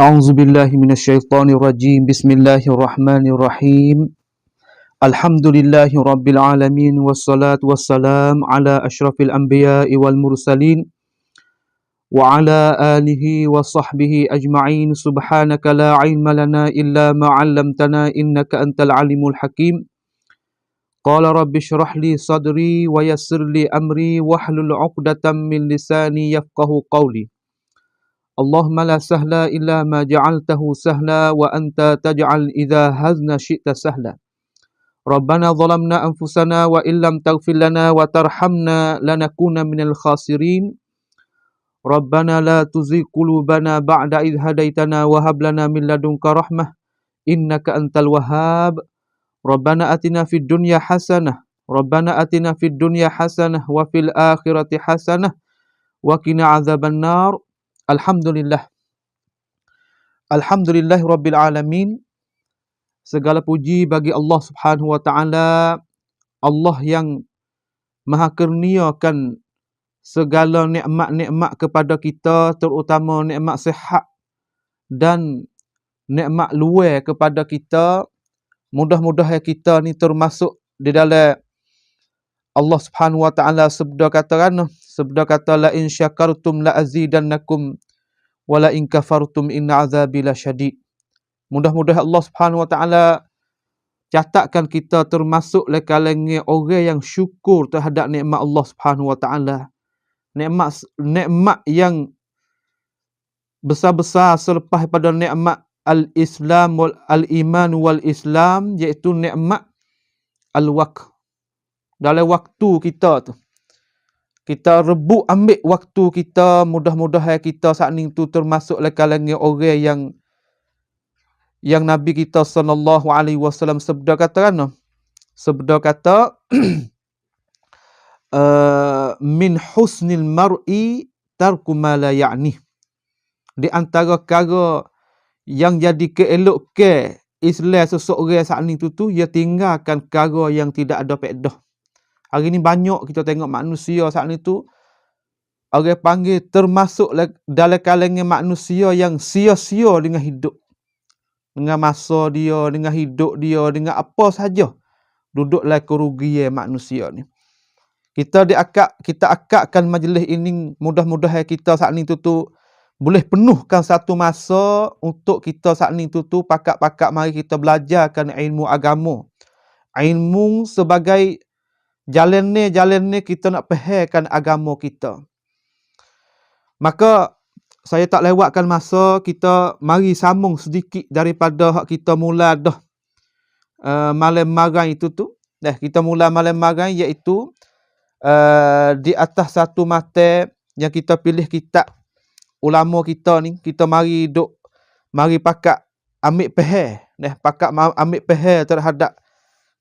أعوذ بالله من الشيطان الرجيم بسم الله الرحمن الرحيم الحمد لله رب العالمين والصلاة والسلام على أشرف الأنبياء والمرسلين وعلى آله وصحبه أجمعين سبحانك لا علم لنا إلا ما علمتنا إنك أنت العليم الحكيم قال رب اشرح لي صدري ويسر لي أمري واحلل عقدة من لساني يفقه قولي اللهم لا سهل إلا ما جعلته سهلا وأنت تجعل إذا هزن شئت سهلا ربنا ظلمنا أنفسنا وإن لم تغفر لنا وترحمنا لنكون من الخاسرين ربنا لا تزغ قلوبنا بعد إذ هديتنا وهب لنا من لدنك رحمة إنك أنت الوهاب ربنا آتنا في الدنيا حسنة وفي الآخرة حسنة وقنا عذاب النار Alhamdulillah. Alhamdulillah Rabbil Alamin. Segala puji bagi Allah Subhanahu Wa Ta'ala. Allah yang maha kurniakan segala nikmat-nikmat kepada kita, terutama nikmat sihat dan nikmat luar kepada kita. Mudah-mudahan kita ni termasuk di dalam Allah Subhanahu Wa Ta'ala sabda kata la in syakartum la azidannakum wa la in kafartum inna azabi lasyadid. Mudah-mudahan Allah Subhanahu Wa Ta'ala catatkan kita termasuk le kalangan orang yang syukur terhadap nikmat Allah Subhanahu Wa Ta'ala. Nikmat yang besar-besar selepas pada nikmat al-Islam wal al-iman wal Islam, iaitu nikmat al-waqt. Dalam waktu kita tu, kita rebut ambil waktu kita, mudah-mudahan kita saat ni tu termasuk le kalangan orang yang Nabi kita sallallahu alaihi wasallam sabda kata min husnil mar'i tarku ma la ya'ni. Di antara perkara yang jadi keelok Islam seseorang saat ni tu ia tinggalkan perkara yang tidak ada faedah. Hari ni banyak kita tengok manusia saat ni tu, orang panggil termasuk dalam kalangan manusia yang sia-sia dengan hidup. Dengan masa dia, dengan hidup dia, dengan apa saja. Duduklah kerugian manusia ni. Kita akadkan majlis ini, mudah-mudahan kita saat ni tu boleh penuhkan satu masa untuk kita saat ni tu pakat-pakat mari kita belajarkan ilmu agama. Ilmu sebagai jalan ni kita nak fahamkan agama kita. Maka saya tak lewatkan masa, kita mari sambung sedikit daripada hak kita mula dah malam magang itu tu. Kita mula malam magang iaitu di atas satu mata yang kita pilih kitab ulama kita ni, kita mari pakat ambil faham, pakat ambil faham terhadap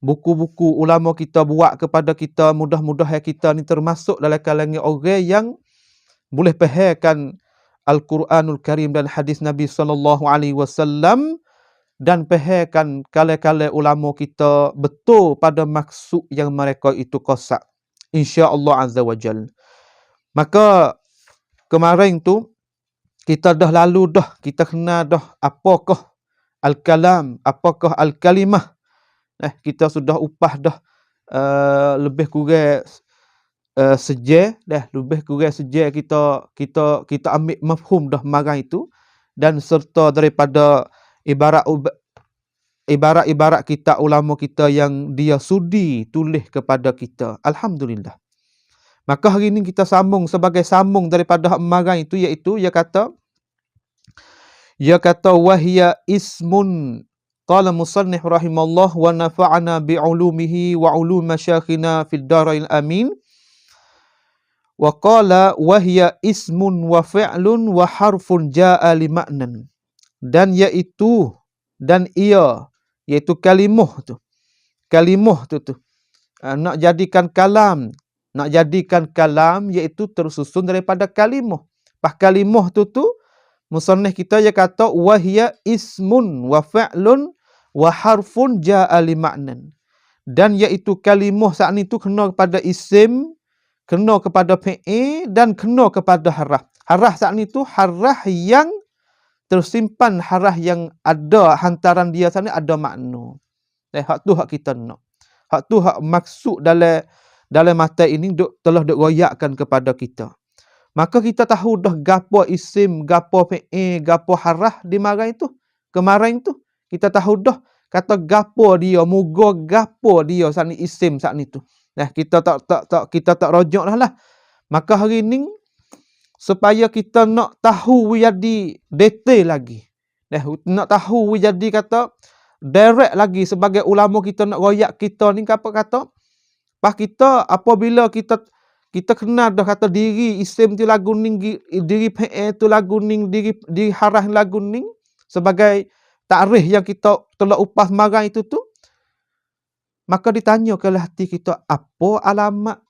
buku-buku ulama kita buat kepada kita. Mudah-mudahan kita ni termasuk dalam kalangan orang yang boleh fahamkan Al-Quranul Karim dan hadis Nabi sallallahu alaihi wasallam, dan fahamkan kala-kala ulama kita betul pada maksud yang mereka itu qasak, insya-Allah azza wajal. Maka kemarin tu kita dah lalu dah, kita kenal dah apakah al-kalam, apakah al-kalimah. Kita sudah upah dah lebih kurang sejam kita ambil mafhum dah marang itu, dan serta daripada ibarat kita ulama kita yang dia sudi tulis kepada kita. Alhamdulillah. Maka hari ini kita sambung daripada marang itu, iaitu ia kata wahya ismun. Qala musannif rahimallah wa nafa'ana bi'ulumihi wa ulum masyakhina fid darail amin. Wa qala wa hiya ismun wa fi'lun wa harfun ja'a li ma'nan. Dan iaitu kalimah tu. Nak jadikan kalam iaitu tersusun daripada kalimah. Kalimah tu musannif kita dia kata wahya ismun wa fa'lun wa harfun ja'a li ma'nan. Dan iaitu kalimah saat ni tu kena kepada isim, kena kepada fi'il dan kena kepada haraf. Haraf saat ni tu haraf yang tersimpan harah yang ada hantaran dia sana ada makna. Hak tu hak kita nak. Hak tu hak maksud dalam mata ini telah duk royakkan kepada kita. Maka kita tahu dah gapo isim, gapo fi'il, gapo harah di marang itu. Kemarin tu kita tahu dah kata gapo dia, muga gapo dia sakni isim sakni tu. Kita tak rojak dah lah. Maka hari ni supaya kita nak tahu jadi detail lagi. Nak tahu jadi kata direct lagi sebagai ulama kita nak royak kita ni apa kata? Pas kita apabila kita kenal dah kata diri isim tu lagu ning, diri fi'il tu lagu ning, diri harah lagu ning sebagai takrif yang kita telah upas marang itu tu, maka ditanya ke hati kita apa alamat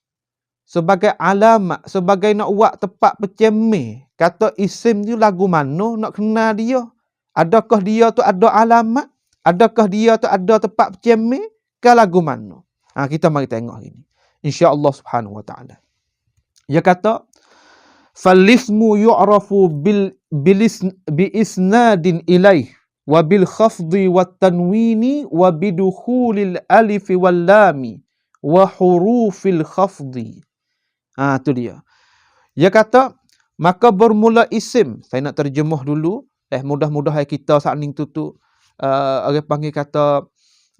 sebagai alamat, sebagai nak buat tepat pecemeh kata isim tu lagu mana nak kenal dia. Adakah dia tu ada alamat, adakah dia tu ada tepat pecemeh ke lagu mana. Kita mari tengok ini insya-Allah Subhanahu wa taala. Dia kata falismu yu'rafu bi isnadin ilaih wa bil khafdi wat tanwini wa bidukhulil alif wal lami wa hurufil khafdi. Tu dia. Dia kata maka bermula isim. Saya nak terjemah dulu. Mudah-mudahan kita saat ni tu orang panggil kata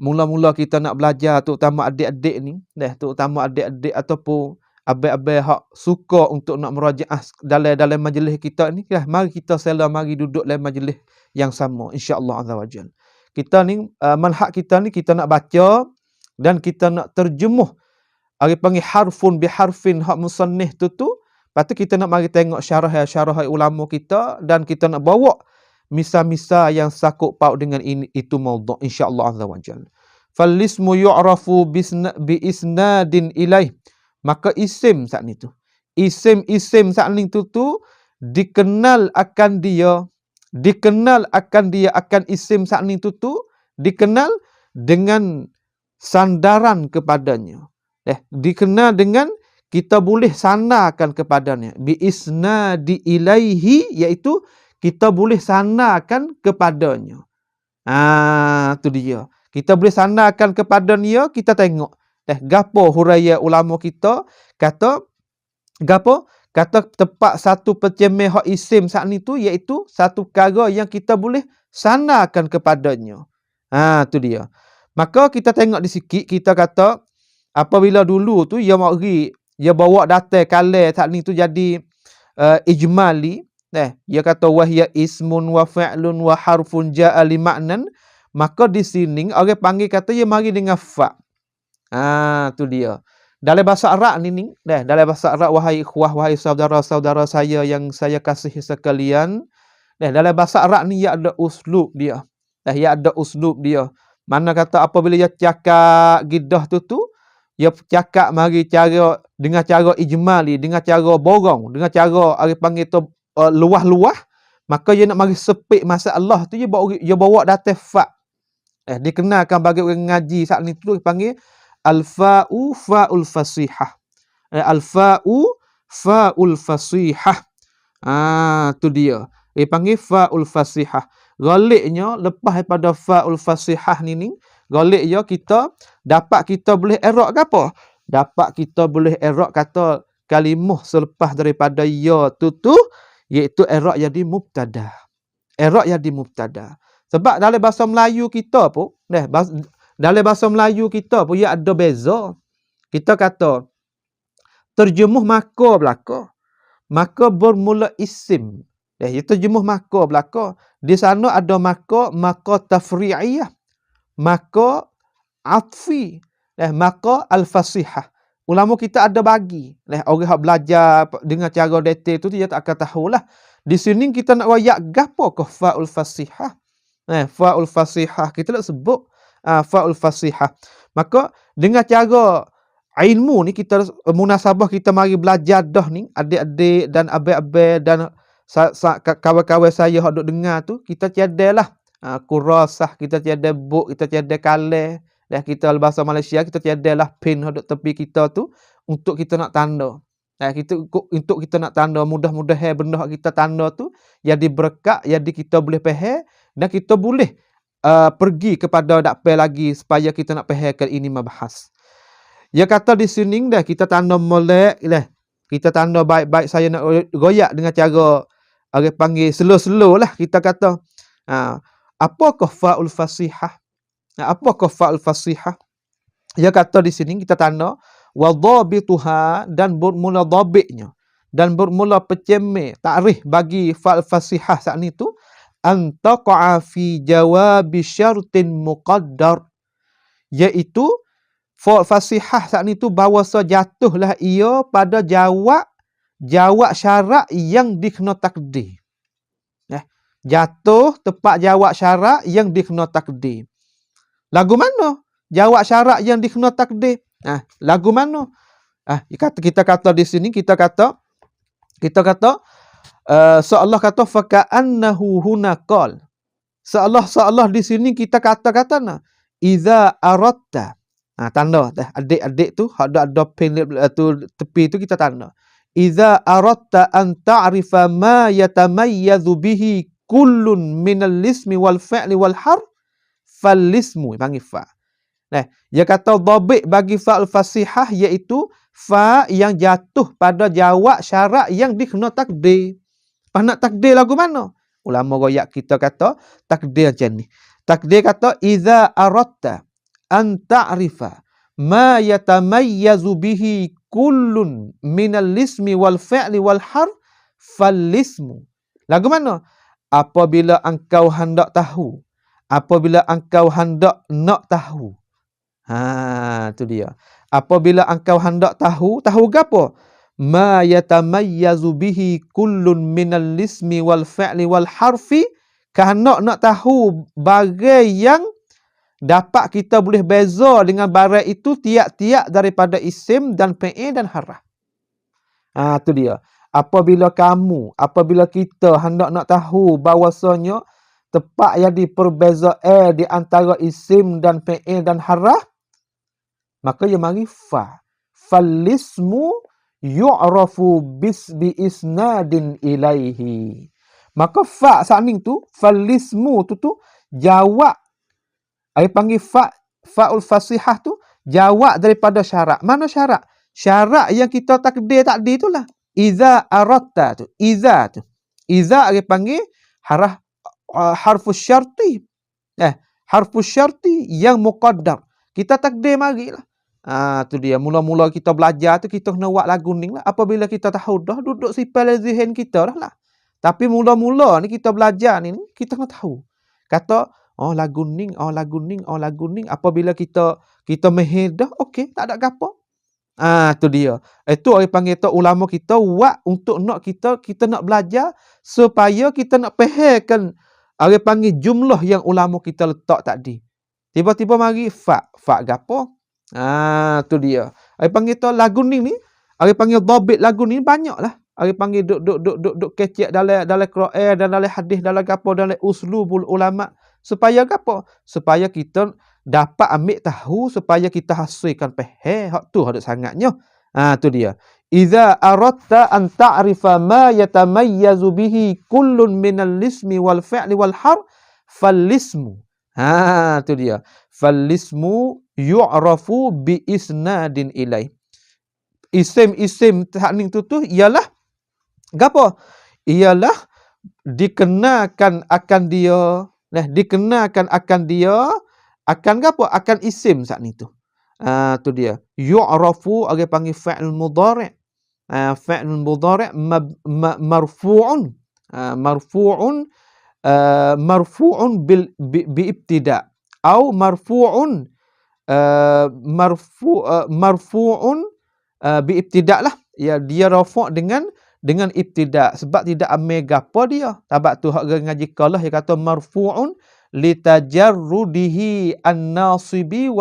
mula-mula kita nak belajar terutama adik-adik ni, terutama adik-adik ataupun abang-abang hak suka untuk nak merajaah dalam majlis kita ni, mari kita mari duduk dalam majlis yang sama insya-Allah azza wajal. Kita ni manhaj kita ni kita nak baca dan kita nak terjemuh. Orang panggil harfun bi harfin hak musannif tu. Lepas tu kita nak mari tengok syarah ulama kita dan kita nak bawa misal-misal yang sakut paut dengan ini itu maudhu' insya-Allah azza wajal. Fal ismu yu'rafu bi isnadin ilaih. Maka isim saat ni tu. Isim saat ni tu dikenal akan dia akan isim saat ni tu dikenal dengan sandaran kepadanya. Dikenal dengan kita boleh sandarkan kepadanya. Bi isnadi ilaihi iaitu kita boleh sandarkan kepadanya. Tu dia. Kita boleh sandarkan kepada dia, kita tengok. Gapo huraian ulama kita kata gapo? Kata tepat satu percemeh hak isim saat ni tu iaitu satu perkara yang kita boleh sandarkan kepadanya. Tu dia. Maka kita tengok di sikit kita kata apabila dulu tu dia bawa data kalah saat ni tu jadi ijmali. Dia kata wahya ismun wa fi'lun wa harfun ja'a li ma'nan. Maka di sini orang panggil kata dia mari dengan fa'. Tu dia. Dalam bahasa Arab ni, dalam bahasa Arab wahai ikhwah, wahai saudara-saudara saya yang saya kasihi sekalian, dalam bahasa Arab ni ia ada uslub dia. Ia ada uslub dia. Mana kata apabila dia cakap gidah tu dia cakap mari dengan cara ijmali, dengan cara borong, dengan cara orang panggil tu luah-luah, maka dia nak mari sepik masalah tu dia bawa data fa'. Dikenalkan bagi orang ngaji saat ni tu panggil al-fa'u fa'ul fasihah. Al-fa'u fa'ul fasihah. Tu dia. Dia panggil fa'ul fasihah. Galiknya lepas daripada fa'ul fasihah ni galiknya kita boleh erok ke apa? Dapat kita boleh erok kata kalimah selepas daripada ya tu iaitu erok jadi mubtada. Erok jadi mubtada. Sebab dalam bahasa Melayu kita pun, dalam bahasa Melayu kita pun ia ada beza. Kita kata terjemuh maka belaka. Maka bermula isim. Ia terjemuh maka belaka. Di sana ada maka tafri'iyah. Maka atfi. Maka al-fasihah. Ulama kita ada bagi. Orang yang belajar dengan cara detail tu dia tak akan tahulah. Di sini kita nak royak gapo ke fa'ul fasihah. Fa'ul fasihah kita nak sebut fa'ul fasihah. Maka dengan cara ilmu ni kita munasabah kita mari belajar dah ni adik-adik dan abang-abang dan kawan-kawan saya hak duk dengar tu kita tiadalah kurasah, kita tiada buk, kita tiada kalah. Dan kita bahasa Malaysia kita tiadalah pen hak duk tepi kita tu untuk kita nak tanda. Kita untuk kita nak tanda mudah-mudahan benda hak kita tanda tu jadi berkat, jadi kita boleh faham dan kita boleh pergi kepada dakpai lagi supaya kita nak fahamkan ini mabahas. Dia kata di sini dah kita tanda molek lah. Kita tanda baik-baik saya nak goyak dengan cara orang panggil slow-slow lah kita kata. Apakah fa'ul fasihah? Apakah fa'ul fasihah? Dia kata di sini kita tanda wa dhabituha dan bermula dhabitnya dan bermula peceme takrif bagi fa'ul fasihah saat ni tu antaqa'a fi jawabi syartin muqaddar, iaitu fa'ul fasihah saat ni tu bahawasa jatuhlah ia pada jawab syarat yang dikena takdir. Jatuh tepat jawab syarat yang dikena takdir. Lagu mana jawab syarat yang dikena takdir? Lagu mana? Kita kata di sini kita kata seolah kata faka'annahu huna qal. Seolah di sini kita kata iza aratta. Tanda dah adik-adik tu ada pen tu tepi tu kita tanda. Iza aratta an ta'rifa ma yatamayyazu bihi kullun minal ismi wal fi'li wal harf fal ismu panggil fa. Dia kata dhabit bagi fa'ul fasihah iaitu fa yang jatuh pada jawab syarat yang dikena takdir. Pas nak takdir lagu mana? Ulama royak kita kata takdir macam ni. Takdir kata iza aratta an ta'rifa ma yatamayyazu bihi kullun minal ismi wal fi'li wal harf fal ismu. Lagu mana? Apabila engkau hendak tahu, apabila engkau hendak nak tahu. Tu dia. Apabila engkau hendak tahu gapo? Ma yatamayyazu bihi kullun minal ismi wal fi'li wal harfi, kehendak nak tahu barang yang dapat kita boleh beza dengan barang itu tiap-tiap daripada isim dan fi'il dan harf. Tu dia. Apabila kita hendak nak tahu bahawasanya tepat jadi perbezaan di antara isim dan fi'il dan harf, maka ia mari fa. Falismu yu'rafu bi isnadin ilaihi. Maka fa saat ni tu, falismu tu jawab. Ai panggil fa'ul fasihah tu jawab daripada syarat. Mana syarat? Syarat yang kita takdir tadi itulah. Iza aratta tu. Iza tu. Iza ai panggil harfus syarti. Harfus syarti yang muqaddar. Kita takdir marilah. Tu dia. Mula-mula kita belajar tu kita kena buat lagu ni lah. Apabila kita tahu dah duduk sipal zihin kita dah lah. Tapi mula-mula ni kita belajar ni kita kena tahu. Kata lagu ni. Apabila kita mehir dah, okey, tak ada gapo. Tu dia. Itu orang panggil tu ulama kita buat untuk nak kita nak belajar supaya kita nak fahamkan orang panggil jumlah yang ulama kita letak tadi. Tiba-tiba mari fa gapo? Tu dia. Orang panggil tu lagu ni orang panggil dhabit lagu ni banyaklah. Orang panggil duk kecek dalam Quran dan dalam hadis dalam gapo dalam uslubul ulama supaya gapo? Supaya kita dapat ambil tahu supaya kita hasilkan faham hak tu ada sangatnya. Tu dia. Iza aratta an ta'rifa ma yatamayyazu bihi kullun minal ismi wal fi'li wal harf fal ismu. Tu dia. Fal ismu yu'rafu bi isnadin ilai. Isim tahning tu ialah gapo? Ialah dikenakan akan dia, dikenakan akan dia akan gapo? Akan isim saat ni tu. Tu dia. Yu'rafu orang panggil fa'il mudhari'. Fa'il mudhari' marfu'un. Marfu'un bi ibtida' atau marfu'un marfu'un bi ibtida' lah. Ya, dia rafa' dengan ibtida' sebab tidak ambil gapo dia. Sebab tu hak ngaji kalah dia kata marfu'un litajarrudihi an-nasibi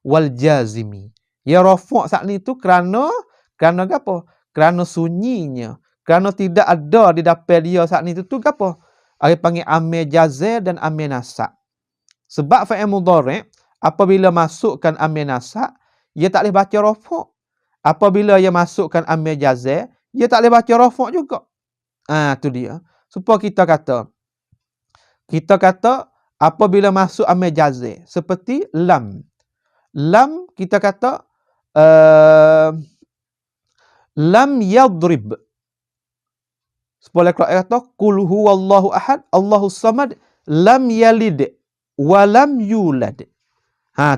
wal jazimi. Ya rafa' saat ni tu kerana gapo? Kerana sunyinya, kerana tidak ada di dapat dia saat ni tu gapo? Dia panggil amil jazm dan amil nasab. Sebab fa'il mudhari' apabila masukkan amil nasab, dia tak boleh baca rafa'. apabila ia masukkan amil jazm, ia tak boleh baca rafa' juga. Tu dia. Supaya kita kata apabila masuk amil jazm seperti lam. Lam kita kata lam yadrib. Supaya Quran kata qul huwallahu ahad, Allahus samad, lam yalid wa lam yulad.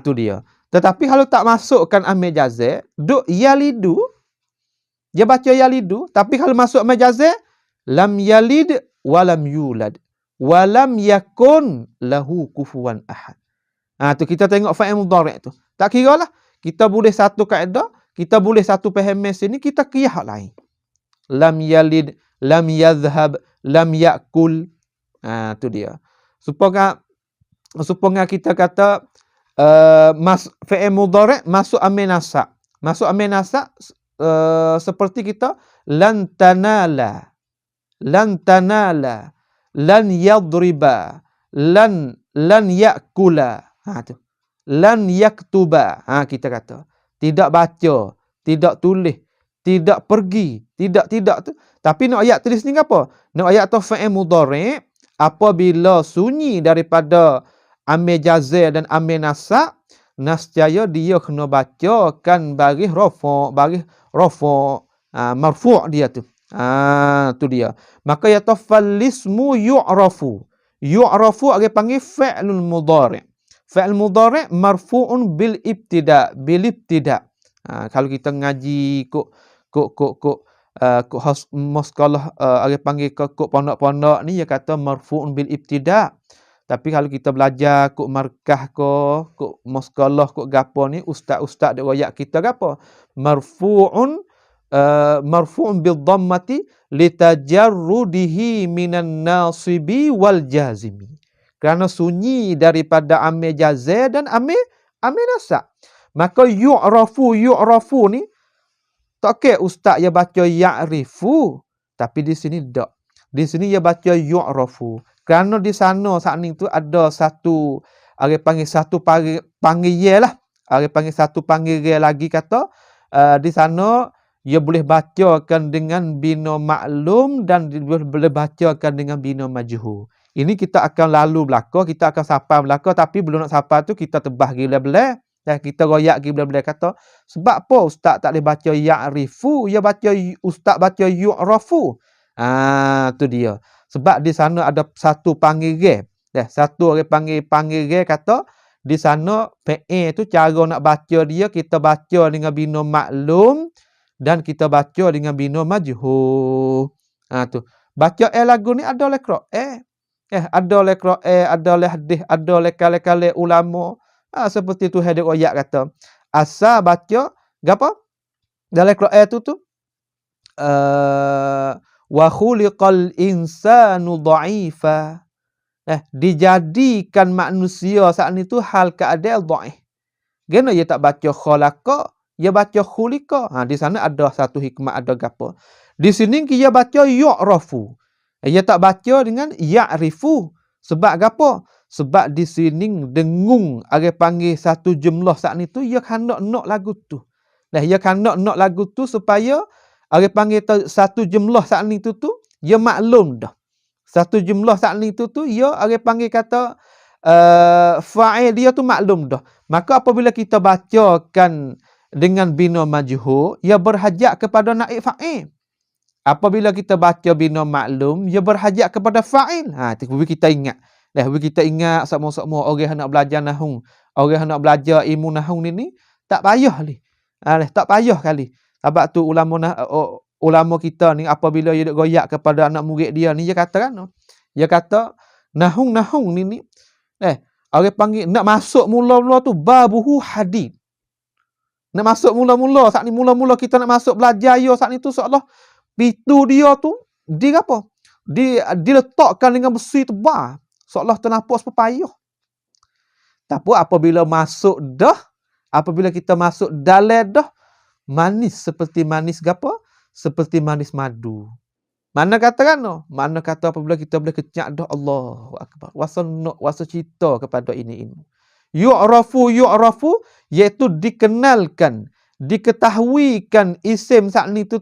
Tu dia. Tetapi kalau tak masukkan amil jazm, duk yalidu, dia baca yalidu, tapi kalau masuk amil jazm, lam yalid wa lam yulad wa lam yakun lahu kufuwan ahad. Tu kita tengok fa'il mudhari' tu. Tak kiralah kita boleh satu kaedah, kita boleh satu faham sini, kita qiyas hak lain. Lam yalid, lam yadhhab, lam yakul. Tu dia. Supaya kita kata fa'il mudhari' masuk amil nasab. Masuk amil nasab seperti kita lan tanala, lan yadriba, lan yakula. Tu. Lan yaktuba. Kita kata tidak baca, tidak tulis, tidak pergi, tidak tu. Tapi nak ayat tulis ni apa? Nak ayat tu fa'il mudhari' apabila sunyi daripada amil jazm dan amil nasab, nascaya dia kena bacakan baris rafa', marfu' dia tu. Tu dia. Maka ya tafallismu yu'rafu. Yu'rafu ada panggil fa'lul mudhari'. Fa'il mudhari' marfu'un bil ibtida'. Kalau kita ngaji kok muskalah ada panggil kok pondok-pondok ni dia kata marfu'un bil ibtida'. Tapi kalau kita belajar kok markah kok muskalah kok gapo ni, ustaz-ustaz dak royak kita gapo? Marfu'un bil dhammati litajarrudihi minan nasibi wal jazimi. Kerana sunyi daripada amil jazm dan amil nasab. Maka yu'rafu ni tak ke ustaz dia baca ya'rifu, tapi di sini tak. Di sini dia baca yu'rafu. Kerana di sana saat ni tu ada satu panggil satu panggil lah. Panggil satu panggil lagi kata di sana dia boleh bacakan dengan bina maklum dan boleh bacakan dengan bina majhul. Ini kita akan lalu belaka, kita akan sapa belaka, tapi belum nak sapa tu kita tebah gila-gila. Dan kita royak gila-gila kata, sebab apa ustaz tak boleh baca ya'rifu, dia baca ustaz baca yu'rafu. Tu dia. Sebab di sana ada satu panggil ge. Satu orang panggil ge kata di sana PA tu cara nak baca dia, kita baca dengan bina maklum dan kita baca dengan bina majhul. Tu. Baca lagu ni ada oleh Quran. Ada oleh Quran, ada oleh hadis, ada oleh kale-kale ulama. Seperti tu hadis royak kata. Asal baca gapo? Dalam Quran tu wa khuliqal insanu dha'ifa. Dijadikan manusia saat ni tu hal keadaan dhaif. Gena dia tak baca khalaqa, dia baca khuliqa. Di sana ada satu hikmah, ada gapo. Di sini dia baca yu'rafu. Dia tak baca dengan ya'rifu. Sebab gapo? Sebab di sini dengung ada panggil satu jumlah saat ni tu, dia hendak nak lagu tu. Dia hendak nak lagu tu supaya ada panggil satu jumlah saat ni tu dia maklum dah. Satu jumlah saat ni tu dia ada panggil kata fa'il dia tu maklum dah. Maka apabila kita bacakan dengan bina majhul, ia berhajat kepada naib fa'il. Apabila kita baca bina maklum, ia berhajat kepada fa'il. Kita ingat. Kita ingat sama-sama orang nak belajar nahwu, orang nak belajar ilmu nahwu ni tak payah ni. Tak payah kali. Sebab tu ulama kita ni apabila dia goyak kepada anak murid dia ni, dia kata kan? Dia kata nahwu ni orang panggil nak masuk mula-mula tu babuhu hadid. Nak masuk mula-mula, saat ni mula-mula kita nak masuk belajar yo saat ni tu seolah pintu dia tu di apa? Diletakkan dengan besi tebal. Seolah ternampak sepayah. Tapi apabila masuk dah, apabila kita masuk dalam dah, manis seperti manis gapo? Seperti manis madu. Mana kata kan? Mana kata apabila kita boleh kenyak dah, Allahu Akbar. Wasa cerita kepada ini. Yu'rafu iaitu dikenalkan diketahuikan isim saat ni tu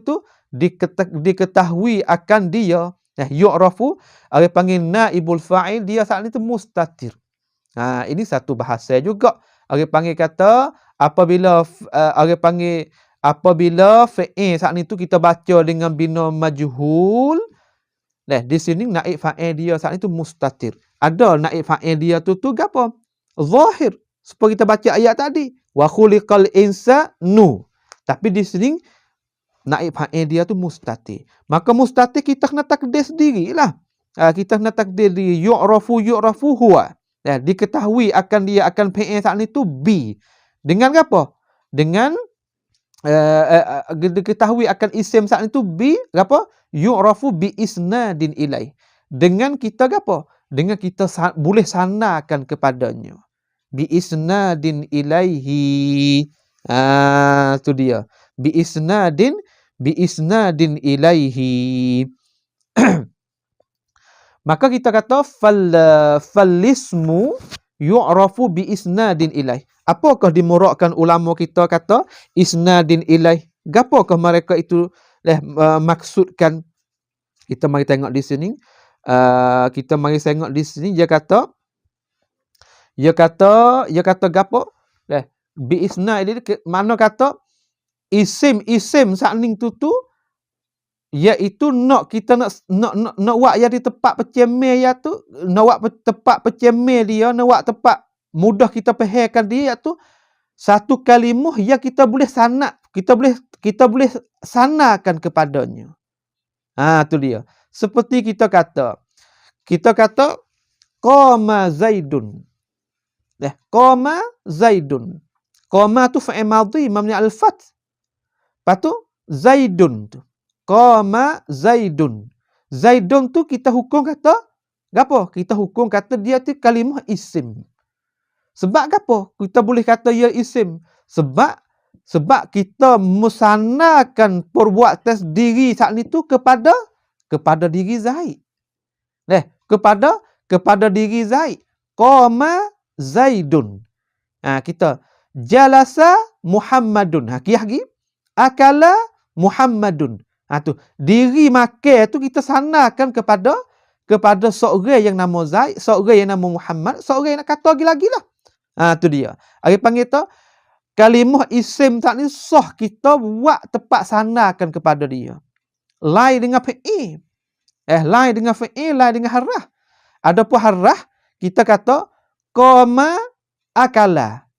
diketahui akan dia, yu'rafu, orang panggil naibul fa'il, dia saat ni tu mustatir. Ini satu bahasa juga. Orang panggil kata apabila orang panggil apabila fi'il saat ni tu kita baca dengan bina majhul, di sini naib fa'il dia saat ni tu mustatir. Ada naib fa'il dia tu gapo? Zahir. Seperti kita baca ayat tadi, wa khuliqal insanu. Tapi di sini naib fa'il dia tu mustatir. Maka mustatir kita kena takdir sendirilah. Kita kena takdir di yu'rafu huwa. Diketahui akan dia akan fi'il saat ni tu bi. Dengan apa? Dengan diketahui akan isim saat ni tu bi apa? Yu'rafu bi isnadin ilaih. Dengan kita apa? Dengan kita boleh sanarkan kepadanya. Bi isnadin ilaihi. Tu dia. Bi isnadin ilaihi. Maka kita kata falismu yu'rafu bi isnadin ilaih. Apakah dimurakkan ulama kita kata isnadin ilaih? Gapakah mereka itu maksudkan? Kita mari tengok di sini. Dia kata gapo? Bi isnad ini mana kata isim sakning tu iaitu kita nak buat jadi tempat pecemil ya tu, nak buat tempat pecemil dia, nak buat tempat mudah kita fahamkan dia tu satu kalimah yang kita boleh sanad, kita boleh sanarkan kepadanya. Tu dia. Seperti kita kata qama zaidun. Qama zaidun. Qama tu fa'il madhi mabni al-fath. Lepas tu zaidun tu. Qama zaidun. Zaidun tu kita hukum kata gapo? Kita hukum kata dia tu kalimah isim. Sebab gapo? Kita boleh kata dia isim. Sebab kita musannakan perbuatan diri saat ni tu kepada diri Zaid. Kepada diri Zaid. Qama zaidun. Kita jalasa Muhammadun. Lagi akala Muhammadun. Tu diri makan tu kita sanarkan kepada seorang yang nama Zaid, seorang yang nama Muhammad, seorang yang nak kata lagi lah. Tu dia. Ari panggil tu kalimah isim tak ni sah kita buat tepat sanarkan kepada dia. Lain dengan fi'il. Lain dengan fi'il, lain dengan harah. Adapun harah kita kata qama akala.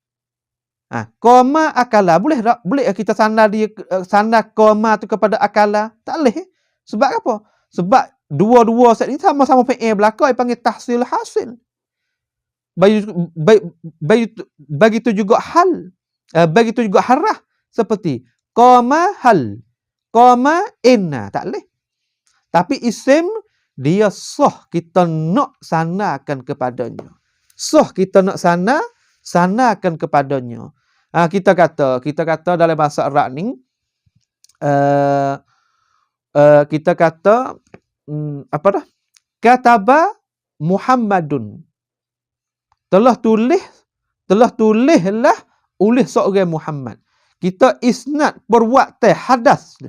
Qama akala boleh tak? Boleh kita sandar qama tu kepada akala? Tak boleh. Sebab apa? Sebab dua-dua set ni sama-sama fi'il belaka, dia panggil tahsil hasil. Bagi tu juga hal. Bagi tu juga harah. Seperti qama hal, qama inna. Tak boleh. Tapi isim dia sah kita nak sanarkan kepadanya. Sah kita nak sanarkan kepadanya. Kita kata dalam bahasa Arab ni kita kata apa dah? Kataba Muhammadun. Telah tulislah oleh seorang Muhammad. Kita isnad perbuatan hadas.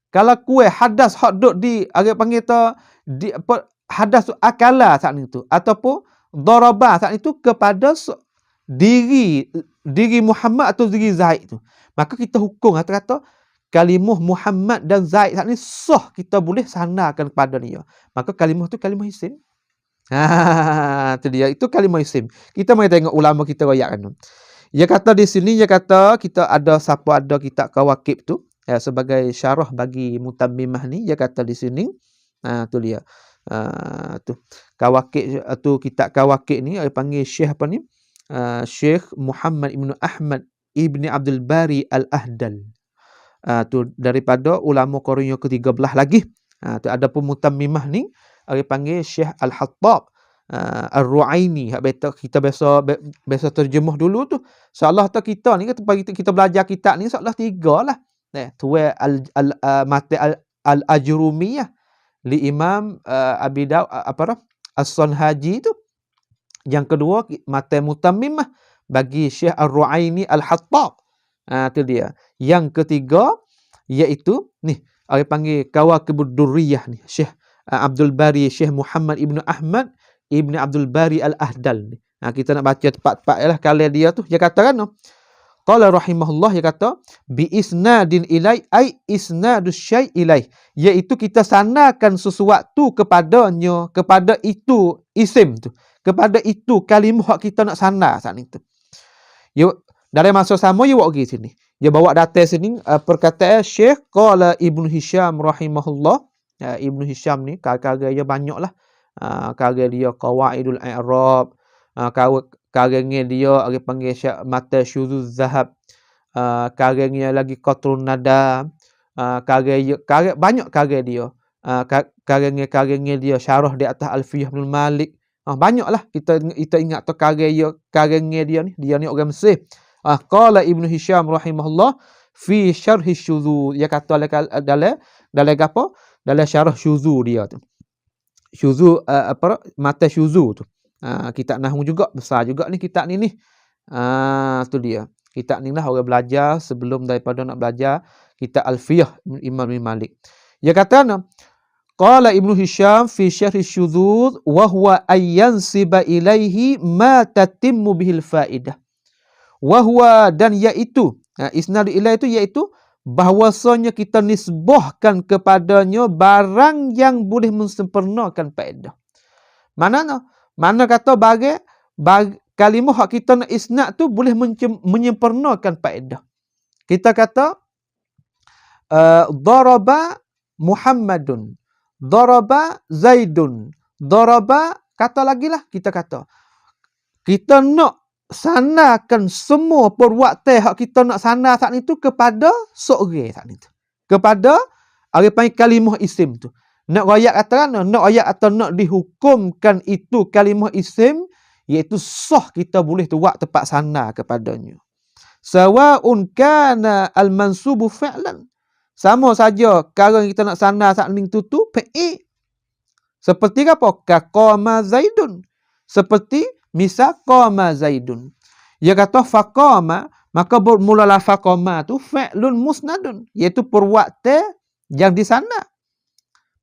Kalau kuih hadas hak duk di orang panggil tu hadas akala saat itu ataupun daraba saat itu kepada diri Muhammad atau diri Zaid tu. Maka kita hukum kata kalimah Muhammad dan Zaid saat ni sah kita boleh sanarkan kepada dia. Maka kalimah tu kalimah isim. Tu dia. Itu kalimah isim. Kita mari tengok ulama kita royakkan. Dia kata di sini kita ada siapa ada kitab Kawakib tu sebagai syarah bagi Mutammimah ni. Dia kata di sini tu dia. Tu Kawakib tu kitab Kawakib ni dia panggil Syekh apa ni? Syekh Muhammad Ibn Ahmad Ibn Abdul Bari Al-Ahdal. Tu daripada ulama Qarun yang ke-13 lagi. Tu ada pun Mutammimah ni dia panggil Syekh Al-Hattab Ar-Ru'aini. Kita biasa terjemah dulu tu. Seolah tu kita ni kita belajar kitab ni seolah 3 lah. Tuai mati Al-Ajrumiyah li Imam Abi Daud As-Sanhaji tu. Yang kedua mati Mutammimah bagi Syekh Ar-Ru'aini Al-Hattab. Tu dia. Yang ketiga iaitu ni orang panggil Kawakibud Durriyah ni, Syekh Abdul Bari, Syekh Muhammad Ibnu Ahmad Ibnu Abdul Bari Al-Ahdal ni. Kita nak baca tepat-tepat lah kalian dia tu. Dia kata kan, qala rahimahullah, dia kata bi isnadin ilai ai isnadus syai' ilai, iaitu kita sandarkan sesuatu kepadanya, kepada itu isim tu, kepada itu kalimah hak kita nak sandar saat itu. Yuk, dalam masa sama you pergi sini. Dia bawa data sini perkataan Syekh qala Ibnu Hisham rahimahullah. Ibnu Hisham ni karya dia banyaklah. Karya dia Qawaidul I'rab, karya dia orang panggil Mata Syuzuz Zahab, karya lagi Qatrun Nada, karya banyak karya dia. Karya dia syarah di atas Alfiyah bin Malik. Banyaklah kita ingat tu karya dia ni. Dia ni orang Mesir. Qala Ibnu Hisham rahimahullah fi syarh syuzuz. Dia kata dalam apa? Dalam syarah syuzuz dia tu. Syuzuz Mata Syuzuz tu. Kitab nahwu juga besar juga ni kitab ni. Tu dia. Kitab ni lah orang belajar sebelum daripada nak belajar kitab Alfiyah Imam bin Malik. Dia kata qala Ibnu Hisham fi syarh syuzuz wa huwa ayyansiba ilaihi ma tatimmu bihil faidah. Wa huwa, dan iaitu isnad ilai itu iaitu bahwasanya kita nisbahkan kepadanya barang yang boleh mensempurnakan faedah. Mana kata kalimah hak kita nak isnad tu boleh menyempurnakan faedah. Kita kata daraba Muhammadun, daraba Zaidun, daraba, kata lagi lah, kita kata kita nak sandarkan semua perbuatan hak kita nak sandar saat itu kepada seorang saat itu, kepada apa panggil kalimah isim tu. Nak ayat kata kan, nak ayat atau nak dihukumkan itu kalimah isim, iaitu sah kita boleh buat tempat sandar kepadanya. Sawa'un kana al-mansubu fi'lan, sama saja kalau kita nak sandar saat itu tu fi'il. Seperti apa? Qama Zaidun, seperti misal qama Zaidun. Dia kata faqama, maka bermulalah faqama tu fi'lun musnadun, iaitu perbuatan yang disandar.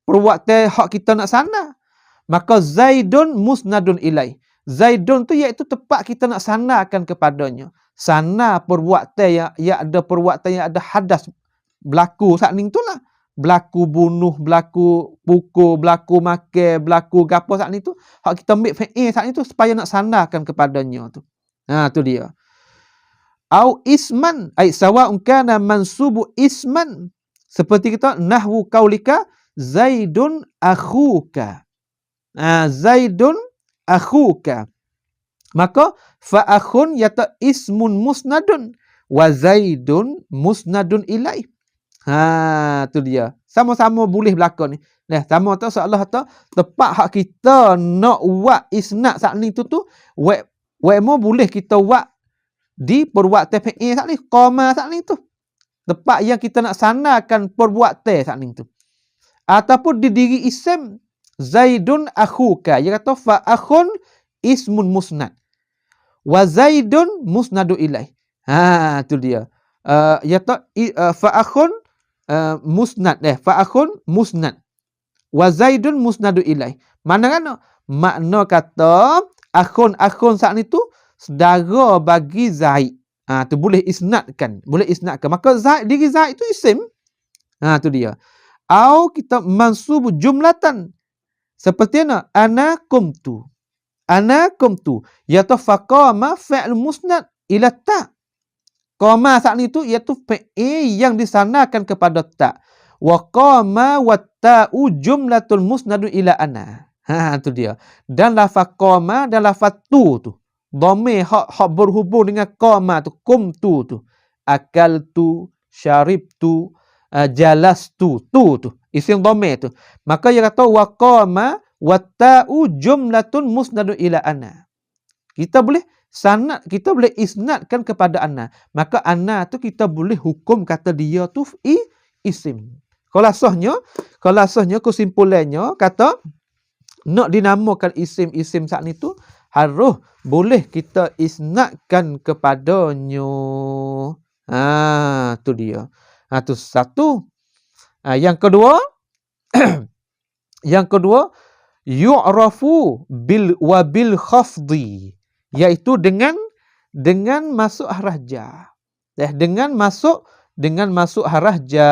Perbuatan hak kita nak sandar. Maka Zaidun musnadun ilai. Zaidun tu iaitu tempat kita nak sandarkan kepadanya. Sandar perbuatan yang ada perbuatan yang ada hadas berlaku saat ni itulah. Berlaku bunuh, berlaku pukul, berlaku makan, berlaku gapo saat ni tu. Hak kita ambil fi'il saat ni tu supaya nak sandarkan kepadanya tu. Tu dia. Au isman, ai sawa'un kana mansubu isman. Seperti kita nahwu qaulika Zaidun akhuka. Zaidun akhuka. Maka fa akhun yata ismun musnadun wa Zaidun musnadun ilai. Tu dia. Sama-sama boleh berlaku ni. Sama tu seolah tu tepat hak kita nak buat isnad saat ni tu mo boleh kita buat di perbuatan fi'il saat ni, qama saat ni tu. Tepat yang kita nak sandarkan perbuatan saat ni tu. Ataupun di diri isim Zaidun akhuka. Dia kata fa akhun ismun musnad wa Zaidun musnadu ilai. Tu dia. Ya ta fa akhun musnad fa akhun musnad wa Zaidun musnadu ilai. Mana kan makna kata akhun saat ni tu saudara bagi Zaid. Tu boleh isnadkan, maka Zaid, diri Zaid itu isim. Tu dia. Au kita mansub jumlatan. Seperti mana? Ana qumtu. Yaitu faqama fi'l musnad ila ta. Qama saat ni tu iaitu fi'il yang disandarkan kepada ta. Wa qama wa ta'u jumlatul musnadu ila ana. Tu dia. Dan lafaz qama dan lafaz tu dhamir hak berhubung dengan qama tu, qumtu tu, akaltu, syaribtu, jalastu, tu isim dhamir tu. Maka dia kata wa qama wa ta'u jumlatun musnadu ila ana. Kita boleh isnadkan kepada ana. Maka ana tu kita boleh hukum kata dia tu isim. Khulasahnya kesimpulannya kata nak dinamakan isim saat ni tu harus boleh kita isnadkan kepadanya. Tu dia. Tu satu. Yang kedua, yang kedua, yu'rafu bil khafdi, iaitu dengan masuk harah ja. Dengan masuk harah ja.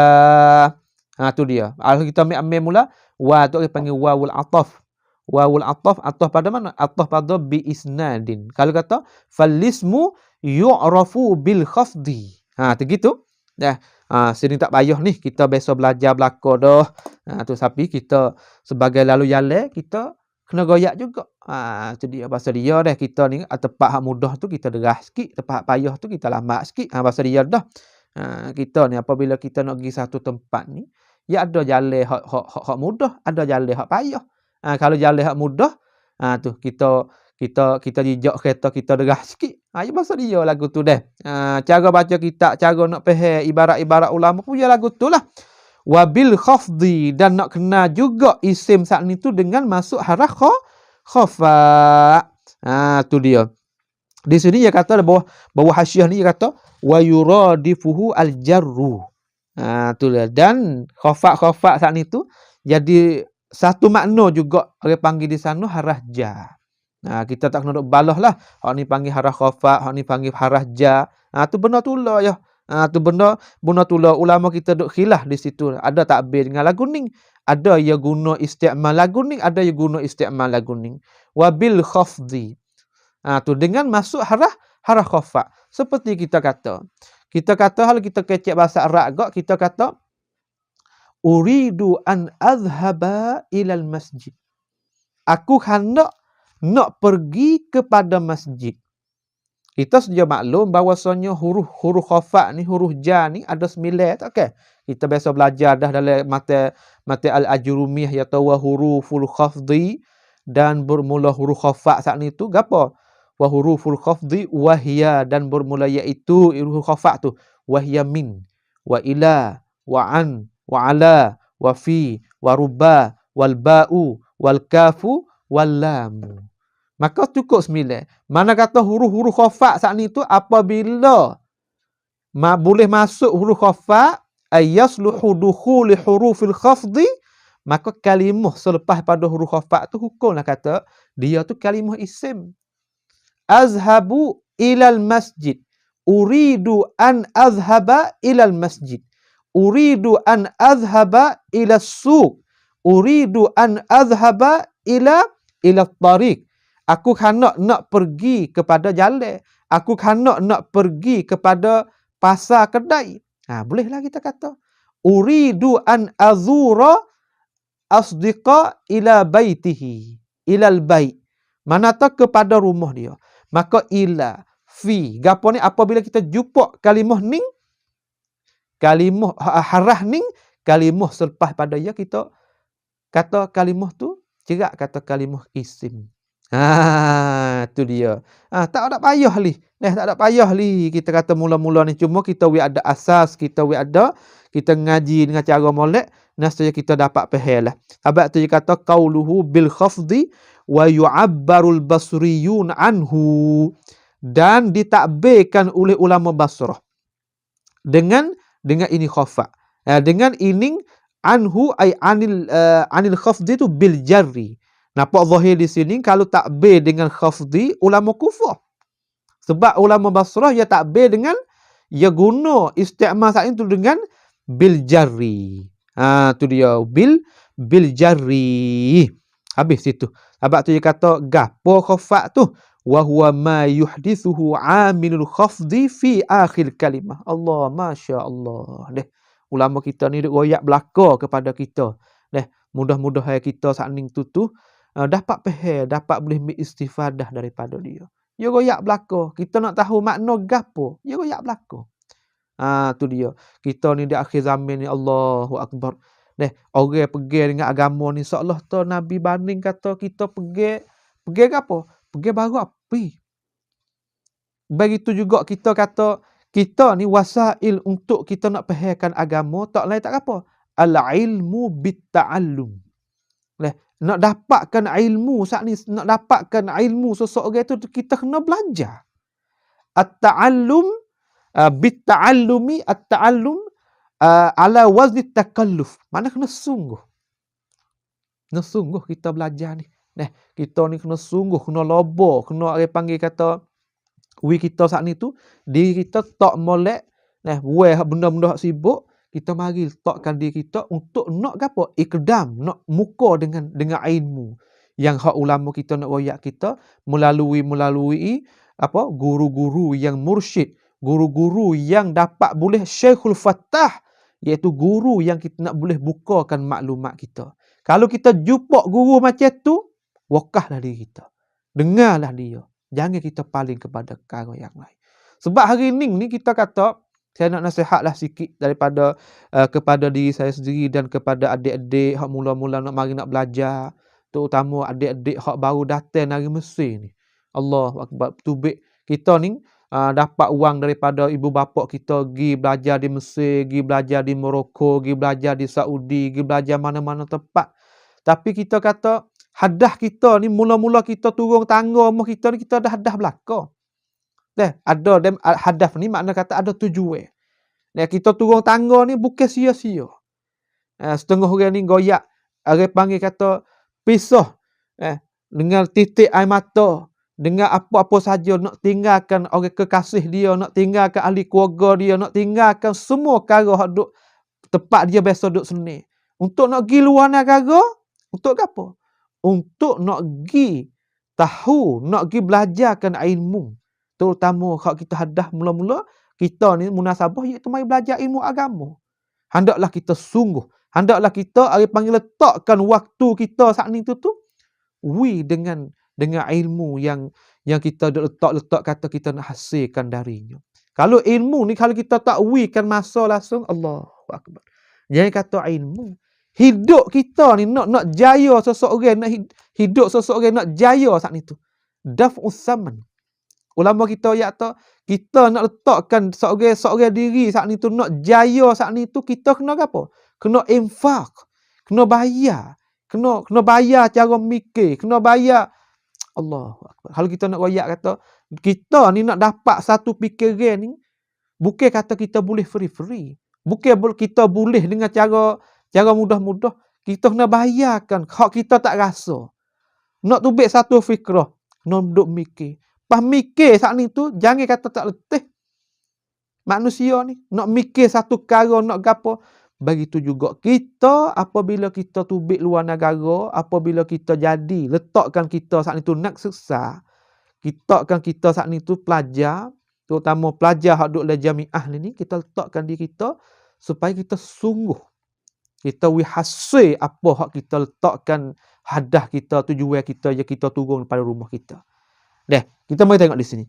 Tu dia. Kalau kita ambil mula, wa tu kita panggil wawul ataf. Wawul ataf pada mana? Ataf pada bi isnadin. Kalau kata falismu yu'rafu bil khafdi. Begitu. Sini tak payah ni kita biasa belajar belaka dah. Tu tapi kita sebagai lalu jalan kita kena goyak juga. Tu dia bahasa dia dah, kita ni tempat hak mudah tu kita derah sikit, tempat hak payah tu kita lambat sikit. Bahasa dia dah. Kita ni apabila kita nak pergi satu tempat ni, ya ada jalan hak mudah, ada jalan hak payah. Kalau jalan hak mudah, tu kita jejak kereta kita derah sikit. Ya bahasa dia lagu tu dah. Cara baca kitab, cara nak faham ibarat-ibarat ulama pun ya lagu tu lah. Wabil khafdi, dan nak kena juga isim saat ni tu dengan masuk harah khafa. Tu dia. Di sini dia kata bawah hasyiah ni dia kata wa yuradifuhu al-jarru. Tu dia. Dan khafa saat ni tu jadi satu makna juga orang panggil di sana harah ja. Kita tak kena duk balah lah. Hak ni panggil harah khafa, hak ni panggil harah ja. Tu benda tula ya. Tu benda tula. Ulama kita duk khilaf di situ. Ada takbir dengan lagu ning. Ada yang guna isti'mal lagu ning, ada yang guna isti'mal lagu ning. Wabil khafdi. Tu dengan masuk harah khafa. Seperti kita kata hal kita kecek bahasa Arab gak, kita kata uridu an azhaba ilal masjid. Aku hendak nak pergi kepada masjid. Kita sudah maklum bahawasanya huruf khafa ni, huruf ja ni ada 9, tak ke? Kita biasa belajar dah dalam mata al-ajrumiyah iaitu wa huruful khafdi, dan bermula huruf khafa saat ni tu gapo? Wa huruful khafdi wahya, dan bermula iaitu huruf khafa tu wahya min wa ila wa an wa ala wa fi wa ruba wal ba'u wal kafu wal lam. Maka cukup 9. Mana kata huruf-huruf khafa saat ni tu apabila boleh masuk huruf khafa ayasluhu dukhuli hurufil khafdi, maka kalimah selepas pada huruf khafa tu hukumlah kata dia tu kalimah isim. Azhabu ilal masjid. Uridu an azhaba ilal masjid. Uridu an azhaba ila suq. Uridu an azhaba ila tariq. Aku hendak nak pergi kepada jalan. Aku hendak nak pergi kepada pasar kedai. Bolehlah kita kata. Uridu an azura asdiqa ila baitihi. Ilal bait. Mana tak kepada rumah dia. Maka ila, fi. Gapo ni apabila kita jumpa kalimah ning, kalimah harah ning, kalimah selepas pada ya kita kata kalimah tu, cerak kata kalimah isim. Tu dia. Tak ada payah li. Tak ada payah li. Kita kata mula-mula ni cuma kita ada asas, kita ngaji dengan cara molek, nescaya kita dapat faham lah. Sebab tu dia kata qauluhu bil khafdi wa yu'abbarul basriyun anhu, dan ditakbirkan oleh ulama Basrah dengan ini khafa. Dengan ini anhu ay anil khafdi tu bil jarri. Nampak zahir di sini kalau takbir dengan khafdi ulama Kufah. Sebab ulama Basrah ya takbir dengan ya guna isti'mal saat itu dengan bil jarri. Tu dia bil jarri. Habis situ. Sebab tu dia kata gapo khafat tu wa huwa ma yuhdithuhu amilul khafdi fi akhir kalimah. Allah, masya-Allah. Ulama kita ni duk royak belaka kepada kita. Mudah-mudahan kita saat ni tu dapat faham, dapat boleh istifadah daripada dia. Ya royak belaka. Kita nak tahu makna gapo, ya royak belaka. Tu dia. Kita ni di akhir zaman ni, Allahu akbar. Orang pergi dengan agama ni seolah tu Nabi banding kata kita pergi gapo? Pergi baru api. Begitu juga kita kata kita ni wasail untuk kita nak fahamkan agama tak lain tak apa. Al-ilmu bit-ta'allum. Nak dapatkan ilmu saat ni, nak dapatkan ilmu seseorang tu kita kena belajar. At-ta'allum bit ta'allumi at-ta'allum ala wazni takalluf. Mana kena sungguh. Kena sungguh kita belajar ni. Kita ni kena sungguh, kena lobo, kena orang panggil kata kita saat ni tu diri kita tak molek buat benda-benda hak sibuk, kita mari letakkan diri kita untuk nak gapo? Ikdam, nak muka dengan ilmu yang hak ulama kita nak royak kita melalui apa? Guru-guru yang mursyid, guru-guru yang dapat boleh Syekhul Fattah, iaitu guru yang kita nak boleh bukakan maklumat kita. Kalau kita jumpa guru macam tu, wakahlah diri kita. Dengarlah dia. Jangan kita paling kepada perkara yang lain. Sebab hari ni kita kata, saya nak nasihatlah sikit daripada kepada diri saya sendiri dan kepada adik-adik hak mula-mula nak mari nak belajar, terutama adik-adik hak baru datang dari Mesir ni. Allahu Akbar. Tubik kita ni dapat wang daripada ibu bapa kita pergi belajar di Mesir, pergi belajar di Morocco, pergi belajar di Saudi, pergi belajar mana-mana tempat. Tapi kita kata hadah kita ni mula-mula kita turun tangga rumah kita ni kita dah hadah belaka. Ada hadaf ni makna kata ada tujuan. Kita turun tangga ni bukan sia-sia. Setengah orang ni goyak, orang panggil kata pisah dengan titik air mata, dengan apa-apa saja nak tinggalkan orang kekasih dia, nak tinggalkan ahli keluarga dia, nak tinggalkan semua perkara hak duk tempat dia biasa duk seni. Untuk nak pergi luar negara, untuk apa? Untuk nak pergi tahu, nak pergi belajarkan ilmu. Terutama kalau kita hadah mula-mula, kita ni munasabah iaitu mari belajar ilmu agama. Hendaklah kita sungguh. Hendaklah kita panggil letakkan waktu kita saat ni tu dengan ilmu yang kita letak kata kita nak hasilkan darinya. Kalau ilmu ni kalau kita tak kan masa langsung, Allahu Akbar. Jangan kata ilmu. Hidup kita ni nak jaya seseorang, nak hidup seseorang nak jaya saat ni tu. Daf'us saman. Ulama kita kita nak letakkan seorang diri saat ni tu nak jaya saat ni tu, kita kena apa? Kena infak, kena bayar, kena bayar cara mikir, kena bayar. Allahu Akbar. Kalau kita nak royak kata kita ni nak dapat satu fikiran ni, bukan kata kita boleh free. Bukan kita boleh dengan cara mudah-mudah. Kita kena bayarkan hak kita tak rasa. Nak tubik satu fikrah, nak duduk mikir. Pas mikir saat ni tu, jangan kata tak letih. Manusia ni, nak mikir satu perkara, nak gapo. Begitu juga kita, apabila kita tubik luar negara, apabila kita jadi, letakkan kita saat ni tu nak seksa. Letakkan kita saat ni tu pelajar, terutama pelajar hak duduk dalam jamiah ni, kita letakkan diri kita, supaya kita sungguh. Kita wihasai apa hak kita letakkan hadah kita, tujuan kita, yang kita turun pada rumah kita. Kita mari tengok di sini.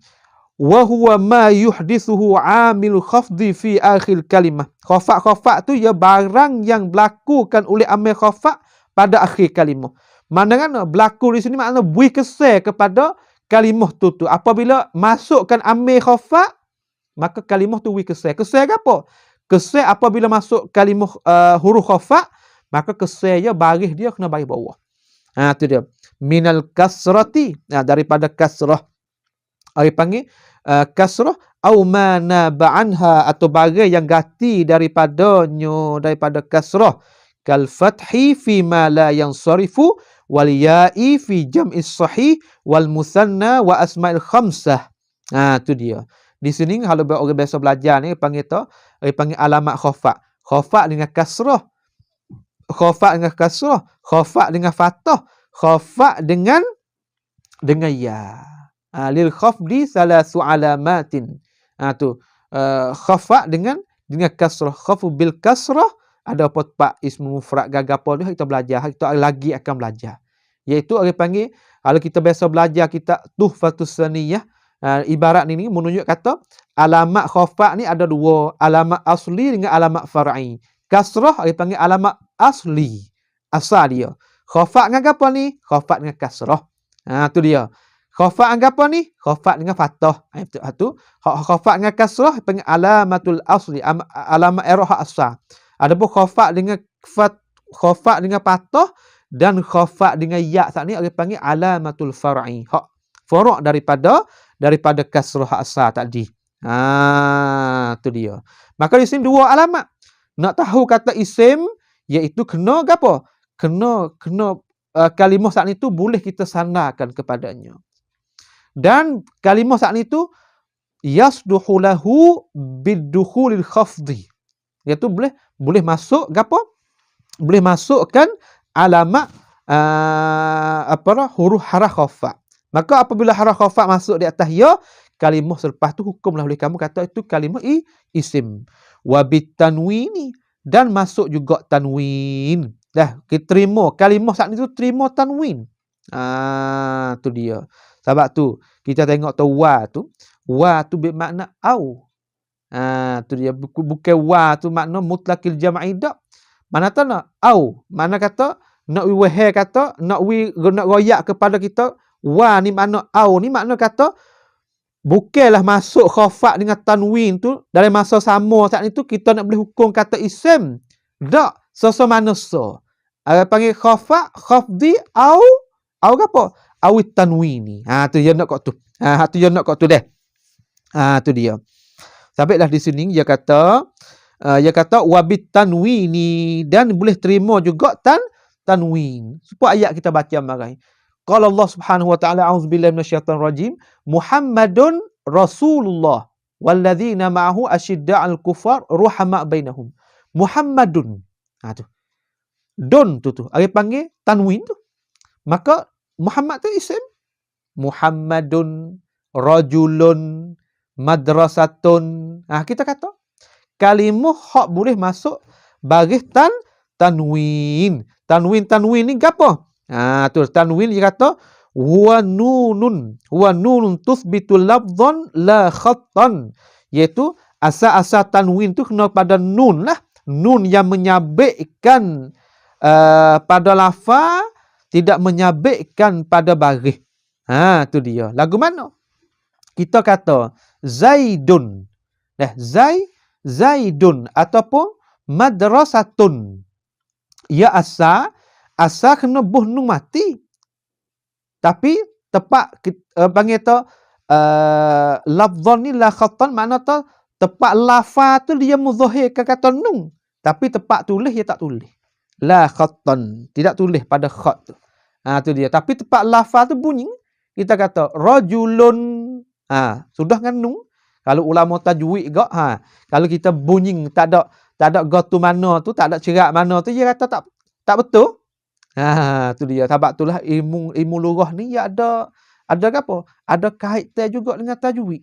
Wa huwa ma yuhdithuhu 'amil khafdi fi akhir kalimah. Khafat tu ya barang yang berlakukan oleh amil khafat pada akhir kalimah. Mana berlaku di sini makna bui kesan kepada kalimah tu. Apabila masukkan amil khafat, maka kalimah tu bui kesan. Kesan apa? Kesan apabila masuk kalimah huruf khafat, maka kesan dia baris dia kena baris bawah. Tu dia. Minal kasrati, daripada kasrah. Orang panggil kasrah au ma naba'anha, atau bagai yang ganti daripada kasrah. Kal fathi fi ma la yansarifu wal ya'i fi jam'is sahih wal musanna wa asma'il khamsah. Tu dia. Di sini kalau orang biasa belajar ni panggil alamat khafat. Khafat dengan kasrah. Khafat dengan kasrah, khafat dengan fathah, khafat dengan ya. Lil khafdi salasu alamatin. Khafat dengan kasrah. Khafu bil kasrah ada apa ismu mufrad gagapo ni kita belajar, kita lagi akan belajar. Iaitu orang panggil, kalau kita biasa belajar kita Tuhfatus Saniyah, ibarat ni menunjuk kata alamat khafat ni ada dua, alamat asli dengan alamat far'i. Kasrah orang panggil alamat asli, asal dia. Khafat dengan apa ni? Khafat dengan kasrah. Tu dia. Khafat dengan apa ni? Khafat dengan fathah. Itu khafat dengan kasrah panggil alamatul asli, alamat erah asal. Adapun khafat dengan fathah dan khafat dengan ya saat ni orang panggil alamatul far'i. Hak fara' daripada kasrah asal tadi. Tu dia. Maka di sini dua alamat. Nak tahu kata isim, iaitu kena gapo? Kena kalimah saat itu boleh kita sandarkan kepadanya. Dan kalimah saat itu yasduhu lahu bidukhulil khafdi. Iaitu boleh masuk gapo? Boleh masukkan alamat huruf haraf khafa. Maka apabila haraf khafa masuk di atas ya, kalimah selepas tu hukumlah oleh kamu kata itu kalimah isim. Wa bitanwini, dan masuk juga tanwin. Dah, kita terima kalimah saat itu terima tanwin. Tu dia. Sebab tu kita tengok tu wa tu bermakna au. Tu dia, bukan wa tu makna mutlaqil jam'i dak. Mana tak nak au, mana kata nak wihai kata nak royak kepada kita wa ni makna au ni makna kata bukanlah masuk khafa dengan tanwin tu dalam masa sama saat itu kita nak boleh hukum kata isim. Dak, mana so. Panggil khafa, khafdi au apa? Awit tanwini. Tu dia nak kat tu. Tu dia nak kat tu deh. Tu dia. Sampailah di sini dia kata wabit tanwini, dan boleh terima juga tanwin. Supaya ayat kita baca marai. Qala Allah Subhanahu wa taala, a'udzubillahi minasyaitonir rajim, Muhammadun Rasulullah walladzina ma'ahu asyidda'al kufar ruhama' bainahum. Muhammadun. Tu. Don tu. Ada panggil tanwin tu. Maka Muhammad tu isim. Muhammadun, rajulun, madrasatun. Kita kata kalimah hak boleh masuk baris tanwin. Tanwin ni gapo? Tu tanwin dia kata huwa nunun tuthbitu lafdhan la khattan. Iaitu asal tanwin tu kena pada nun lah. Nun yang menyabitkan pada lafaz, tidak menyabitkan pada baris. Tu dia. Lagu mana? Kita kata Zaidun. Zaidun ataupun madrasatun. Ya asal kena buh nun mati. Tapi tepat panggil tu lafzan ni la khattan, makna tu tepat lafaz tu dia muzahirkan kata nun. Tapi tepat tulis dia tak tulis. La khattan, tidak tulis pada khat tu. Tu dia. Tapi tepat lafaz tu bunyi, kita kata rajulun. Sudah dengan nun. Kalau ulama tajwid gak, kalau kita bunyi tak ada gotu mana tu, tak ada cerak mana tu, dia kata tak betul. Tu dia. Sebab itulah ilmu lughah ni ya ada apa? Ada kaitan juga dengan tajwid.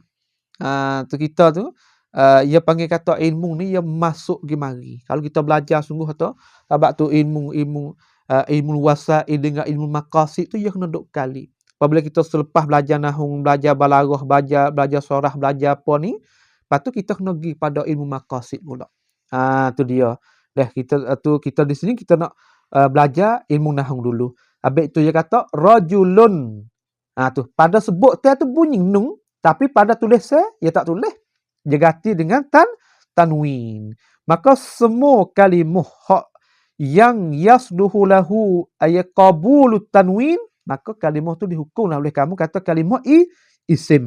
Tu kita tu ia panggil kata ilmu ni ia masuk gi mari. Kalau kita belajar sungguh tu, sebab tu ilmu wasail dengan ilmu maqasid tu ia kena duk kali. Apabila kita selepas belajar nahwu, belajar balaghah, belajar sorah, belajar apa ni, lepas tu kita kena pergi pada ilmu maqasid pula. Tu dia. Kita di sini kita nak belajar ilmu nahwu dulu. Habis tu dia kata rajulun. Tu pada sebut tu bunyi nun, tapi pada tulis dia tak tulis. Dia ganti dengan tanwin. Maka semua kalimah hak yang yasduhu lahu ayqabulut tanwin, maka kalimah tu dihukumlah oleh kamu kata kalimah isim.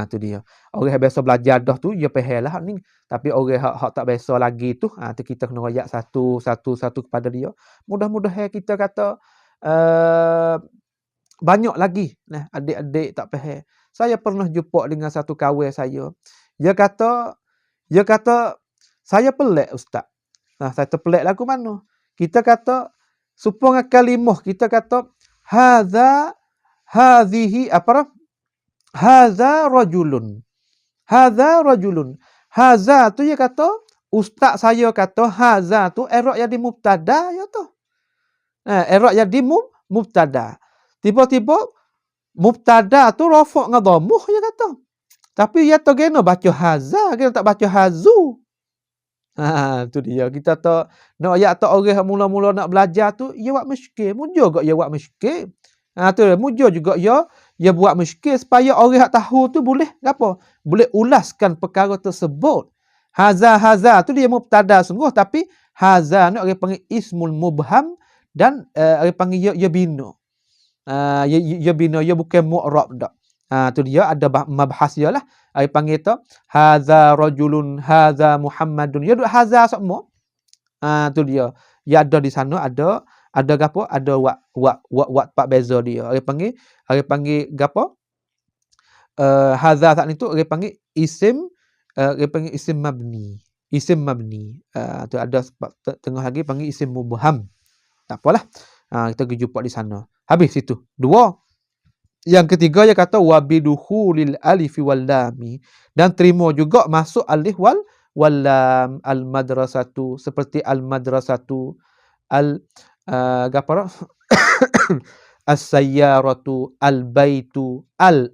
Tu dia. Orang yang biasa belajar dah tu dia faham lah ni. Tapi orang hak tak biasa lagi tu, tu kita kena royak satu kepada dia. Mudah-mudahan kita kata banyak lagi adik-adik tak faham. Saya pernah jumpa dengan satu kawan saya. Dia kata saya pelik ustaz. Saya terpelik lagu mana? Kita kata supaya kalimah kita kata hadhihi apa? Hadza rajulun. Hadza tu dia kata, ustaz saya kata hadza tu i'rab jadi mubtada ya tu. I'rab jadi mubtada. Tiba-tiba mubtada tu rafa' dengan dhammah dia kata. Tapi dia tak kena baca hadza, kena tak baca hazu. Tu dia. Kita tak nak ayat tak orang mula-mula nak belajar tu, ia buat muskil. Mujur juga ia buat muskil. Tu dia. Mujur juga ia buat muskil supaya orang yang tahu tu boleh apa? Boleh ulaskan perkara tersebut. Haza tu dia mubtada sungguh, tapi haza ni orang panggil ismul mubham, dan orang panggil ya bina. Ya bina, ya bukan mu'rab dak. Tu dia ada mabhas dia lah. Ai panggil tu hadza rajulun, hadza Muhammadun. Ya duk hadza semua. Tu dia. Ya ada di sana ada gapo? Ada wak pak beza dia. Ai panggil gapo? Hadza saat itu dia panggil isim, dia panggil isim mabni. Isim mabni. Tu ada tengah lagi panggil isim mubham. Tak apalah. Kita pergi jumpa di sana. Habis itu. 2. Yang ketiga dia kata wabidukhulil alifi wal lami, dan terima juga masuk alif wal lam, al madrasatu, seperti al madrasatu, al gapara as-sayyaratu, al baitu, al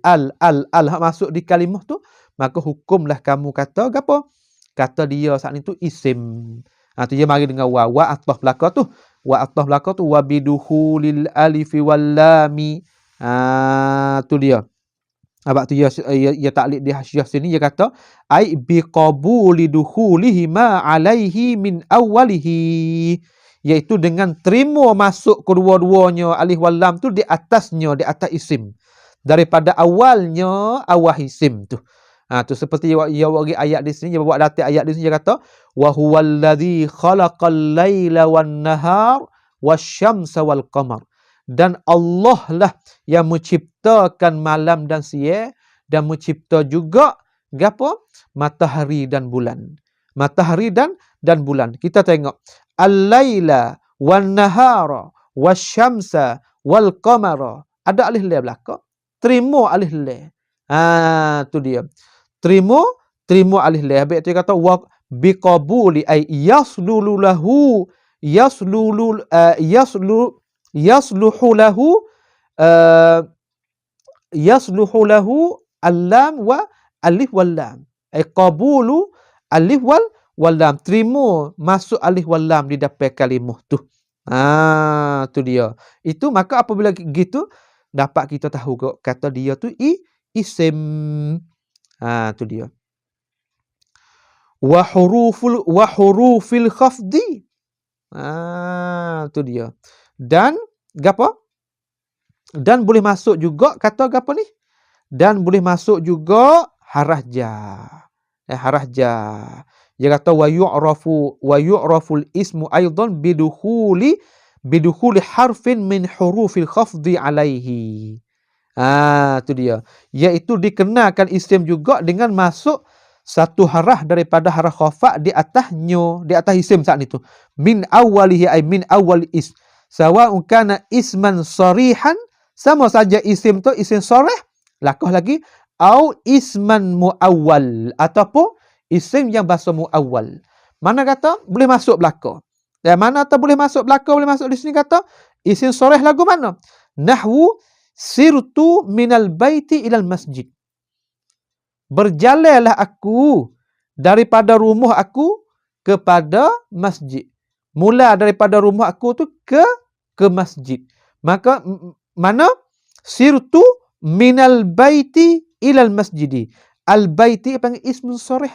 masuk di kalimah tu, maka hukumlah kamu kata gapo? Kata dia saat itu isim. Tu dia mari dengan wa atah belaka tu. Wa atah belaka tu wabidukhulil alifi wal lami. Tu dia. Abang tu ya taklid di hasyiah sini dia kata ai biqabuli dukhulihi ma alaihi min awwalihi, iaitu dengan terima masuk kedua-duanya alif wal lam tu di atasnya, di atas isim, daripada awalnya awal isim tu. Tu seperti dia bagi ayat di sini, dia buat datang ayat di sini dia kata wa huwallazi khalaqal laila wan nahar wasyamsa wal qamar, dan Allah lah yang menciptakan malam dan siang, dan mencipta juga gapo? Matahari dan bulan. Matahari dan bulan. Kita tengok al-laila wan nahara wasyamsa wal qamara. Ada alif lam belaka. Terima alif lam. Tu dia. Terima alif lam. Habis tu kata wa biqabuli ay yaslulu lahu yasluhu lahu al-lam wa alif wal lam. Qabulu alif wal lam. Terima masuk alif wal lam di depan kalimah tu. Tu dia. Itu maka apabila gitu dapat kita tahu kata dia tu isim. Tu dia. Wa hurufil khafdi. Tu dia. Dan gapo? Dan boleh masuk juga kata gapo ni? Dan boleh masuk juga harah jar. Harah jar. Dia kata wa yu'raful ismu aidan bidukhuli harfin min hurufil khafdi alaihi. Tu dia. Iaitu dikenalkan isim juga dengan masuk satu harah daripada harah khafat di atasnya, di atas isim saat itu. Min awwalihi ay min awwal is. Sawa'un kana isman sarihan, sama saja isim tu isim sarih, lakah lagi, au isman muawwal, ataupun isim yang bahasa muawwal. Mana kata boleh masuk belaka? Dan mana kata boleh masuk belaka, boleh masuk di sini kata isim sarih lagu mana? Nahwu sirtu minal baiti ilal masjid. Berjalanlah aku daripada rumah aku kepada masjid. Mula daripada rumah aku tu ke masjid. Maka mana? Sirtu minal baiti ilal masjidi. Al baiti panggil ismun sarih.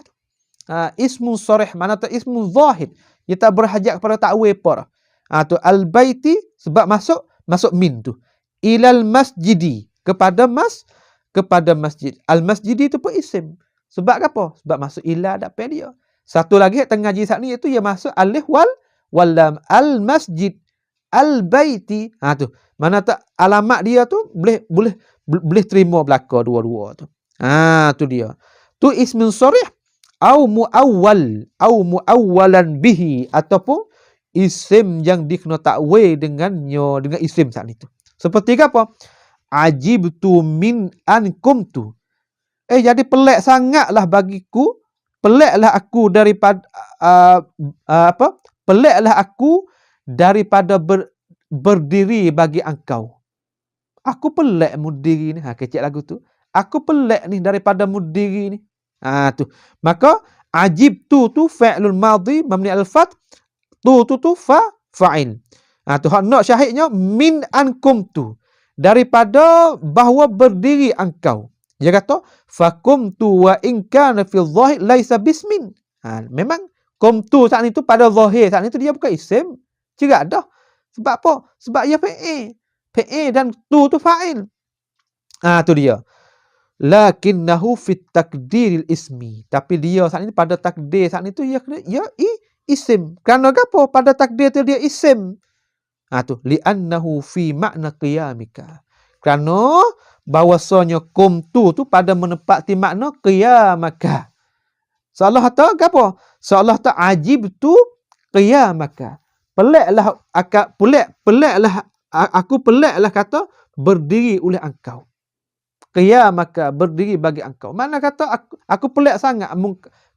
Ismun sarih mana tu ismun zahid. Dia tak berhajat kepada ta'wil apa. Tu al baiti sebab masuk min tu. Ilal masjidi kepada masjid. Al-masjidi itu pun isim. Sebab apa? Sebab masuk ila dapat dia. Satu lagi tengah ngaji saat ni iaitu yang masuk alif wal lam. Al-masjid, al-baiti. Tu. Mana tak alamat dia tu boleh terima belaka dua-dua tu. Tu dia. Tu ismun sarih au muawwalan bihi, ataupun isim yang dikena takwil dengannya, dengan isim saat itu. Seperti apa? Ajibtu min ankumtu. Jadi pelik sangatlah bagiku, peliklah aku daripada peliklah aku daripada berdiri bagi engkau. Aku pelik mudiri ni. Kecil lagu tu. Aku pelik ni daripada mudiri ni. Tu. Maka ajibtu tu fi'lul madhi mabni al-fath, tu fa'il. Tu hak nak syahidnya min ankumtu, daripada bahawa berdiri engkau. Dia kata fakumtu wa in kana fi dhahir laisa bismin. Memang kumtu saat itu pada zahir saat itu dia bukan isim. Cerak dah. Sebab apa? Sebab ia fi'il dan tu fa'il. Tu dia. lakinnahu fit takdiril ismi, tapi dia saat ini pada takdir saat itu ia kena isim. Kerana apa? Pada takdir tu dia isim. Tu li'annahu fi makna qiyamika. Kerana bahawasanya kumtu tu pada menepati makna qiyamaka. Seolah tak apa? Seolah tak ajib tu qiyamaka. Peliklah aku peliklah kata berdiri oleh engkau. Qiyamaka, berdiri bagi engkau. Mana kata aku pelik sangat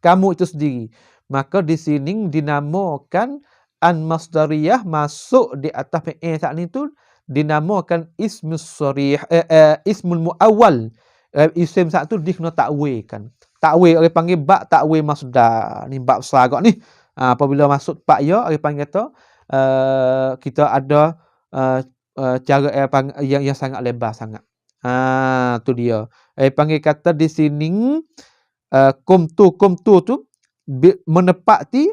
kamu itu sendiri. Maka di sini dinamakan an-masdariyah masuk di atas fi'il saat ni tu dinamakan ismus sarih, ismul muawwal. Isim saat tu dia kena takwilkan. Takwil orang panggil bab takwil masdar. Ni bab besar agak ni. Apabila masuk pak ya orang panggil kata kita ada cara yang sangat lebar sangat. Tu dia. Panggil kata di sini kumtu tu menepati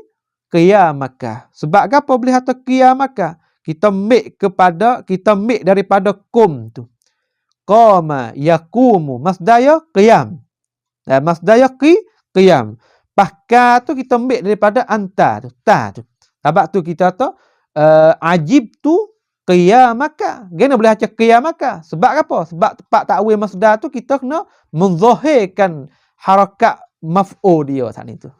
qiyamaka. Sebab apa boleh kata qiyamaka? Kita make daripada kum tu. Qama yaqumu masdaya qiyam. Masdaya qiyam. Pakar tu kita make daripada anta tu, ta tu. Sebab tu kita kata ajib tu qiyamaka. Gana boleh baca qiyamaka. Sebab apa? Sebab tempat takwil masdar tu kita kena menzahirkan harakat maf'ul dia saat itu.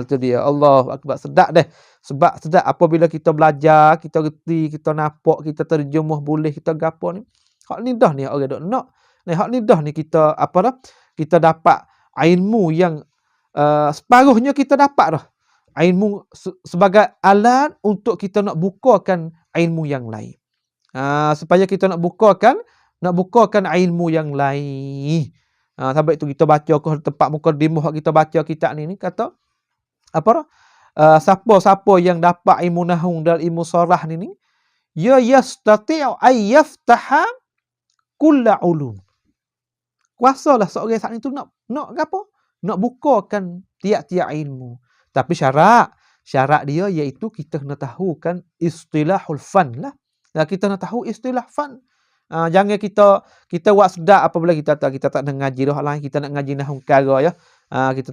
Tu dia. Allahu akbar. Sedap deh. Sebab sedap apabila kita belajar, kita reti, kita nampak, kita terjemuh boleh, kita gapo ni. Hak ni dah ni orang dok nak. Hak ni dah ni kita apa dah? Kita dapat ilmu yang separuhnya kita dapat dah. Ilmu sebagai alat untuk kita nak bukakan ilmu yang lain. Supaya kita nak bukakan ilmu yang lain. Sampai itu kita baca ke tempat mukadimah kita baca kitab ni kata apa dah? Siapa-siapa yang dapat ilmu nahwu dan ilmu sarah ni ya yastati'u ay yaftaha kulla ulum. Kuasalah seorang saat itu nak apa? Nak bukakan tiap-tiap ilmu. Tapi syarat dia iaitu kita kena tahu kan istilahul fan lah. Kita nak tahu istilah fan. Jangan kita buat sedap apabila kita tak nak ngaji dah lain, kita nak ngaji nahwu perkara ya. Kita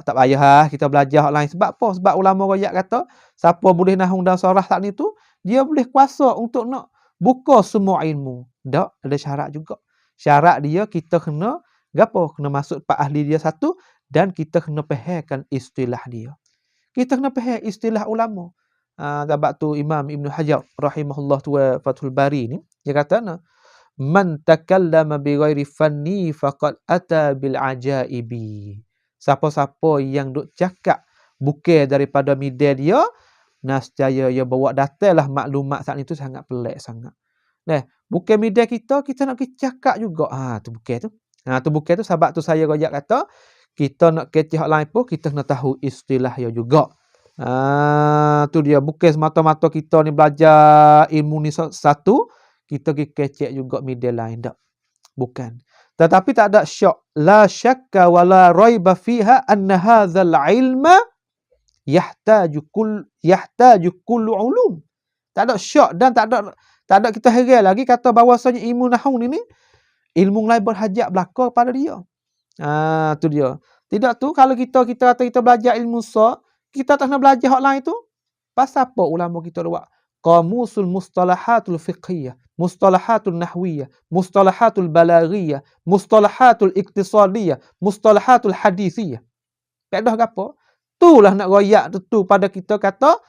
tak payah kita belajar hak lain. Sebab apa? Sebab ulama royak kata siapa boleh nahwu dan sarah saat ni tu dia boleh kuasa untuk nak buka semua ilmu. Tak ada syarat juga. Syarat dia kita kena gapo? Kena masuk pak ahli dia satu dan kita kena fahamkan istilah dia. Kita kena faham istilah ulama. Sebab tu Imam Ibn Hajar rahimahullah tu Fathul Bari ni dia kata man takallama bi ghairi fanni faqad ata bil ajaibi. Siapa-siapa yang duk cakap bukan daripada midai dia, nascaya dia bawa datanglah maklumat saat itu sangat pelik sangat. Bukan midai kita nak cakap juga. Tu bukan tu. Tu bukan tu sebab tu saya royak kata kita nak keceh hak lain pun kita kena tahu istilah dia juga. Tu dia bukan semata-mata kita ni belajar ilmu ni satu kita pergi kecek juga media lain tak. Bukan. Tetapi tak ada syak. La syakka wa la raiba fiha anna hadzal ilma yahtaju kullu ulum. Tak ada syak dan tak ada kita heran lagi kata bahawasanya ilmu nahwu ni ilmu lain berhajat belaka pada dia. Tu dia. Tidak tu kalau kita kata kita belajar ilmu kita tak nak belajar hak lain tu. Pasal apa ulama kita buat qamusul mustalahatul fiqhiyah, mustalahatul nahwiyah, mustalahatul balaghiyah, mustalahatul iktisadiyah, mustalahatul hadithiyah. Tak dah gapo? Itulah nak royak tu pada kita kata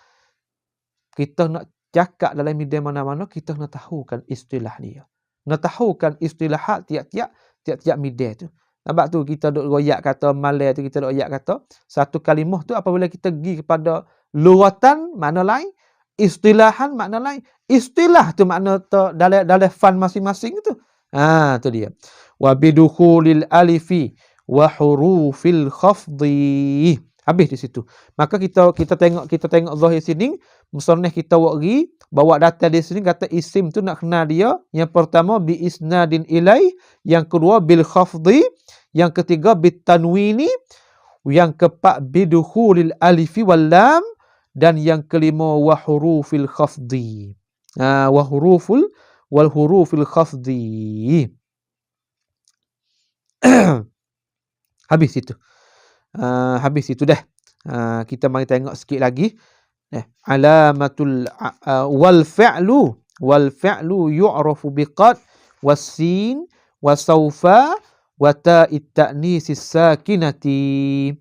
kita nak cakap dalam media mana-mana kita nak tahukan istilah dia. Nak tahukan istilah tiap-tiap media tu. Sebab tu kita duk royak kata malai tu kita duk royak kata satu kalimah tu apabila kita pergi kepada lughatan makna lain, istilahan makna lain. Istilah tu makna dalam fan masing-masing tu. Tu dia. Wa bidukhulil alifi wa hurufil khafdi. Habis di situ. Maka kita tengok zahir sini, musannif kita waqi bawa data di sini kata isim tu nak kenal dia. Yang pertama bi isnadin ilai, yang kedua bil khafdi, yang ketiga bit tanwini, yang keempat bidukhulil alifi wal lam, dan yang kelima wa hurufil khafdi. Wal hurufil khafdi. Habis itu. Habis itu dah. Kita mari tengok sikit lagi. Alamatul wal fi'lu yu'rafu biqad was-sin wa sawfa wa ta'it ta'nisis sakinati.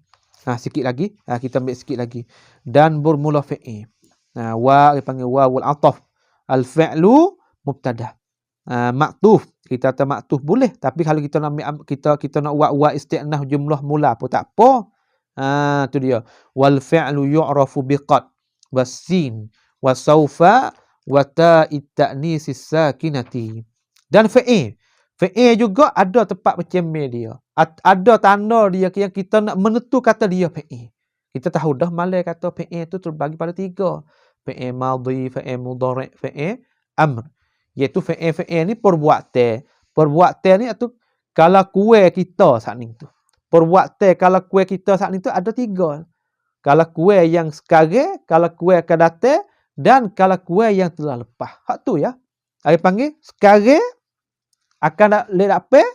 Sikit lagi. Kita ambil sikit lagi. Dan bermula fi'il. Wa dipanggil wawul ataf. Al-fi'lu mubtada. Maktuf, kita kata maktuf boleh, tapi kalau kita nak ambil, kita nak buat wa isti'nah jumlah mula pun tak apa. Tu dia. Wal fi'lu yu'rafu biqad was-sin wa sawfa wa ta'it ta'nisis sakinati. Dan fi'il juga ada tempat bercemil dia. Ada tanda dia yang kita nak menentu kata dia fi'il. Kita tahu dah malai kata fi'il tu terbagi pada 3. Fi'il madhi, fi'il mudhari', fi'il amr. Iaitu fi'il ni perbuatan. Perbuatan ni tu kalau kuih kita saat ni tu. Perbuatan kalau kuih kita saat ni tu ada 3. Kalau kuih yang sekarang, kalau kuih akan datang, dan kalau kuih yang telah lepas. Hak tu ya. Dia panggil sekarang akan lepas,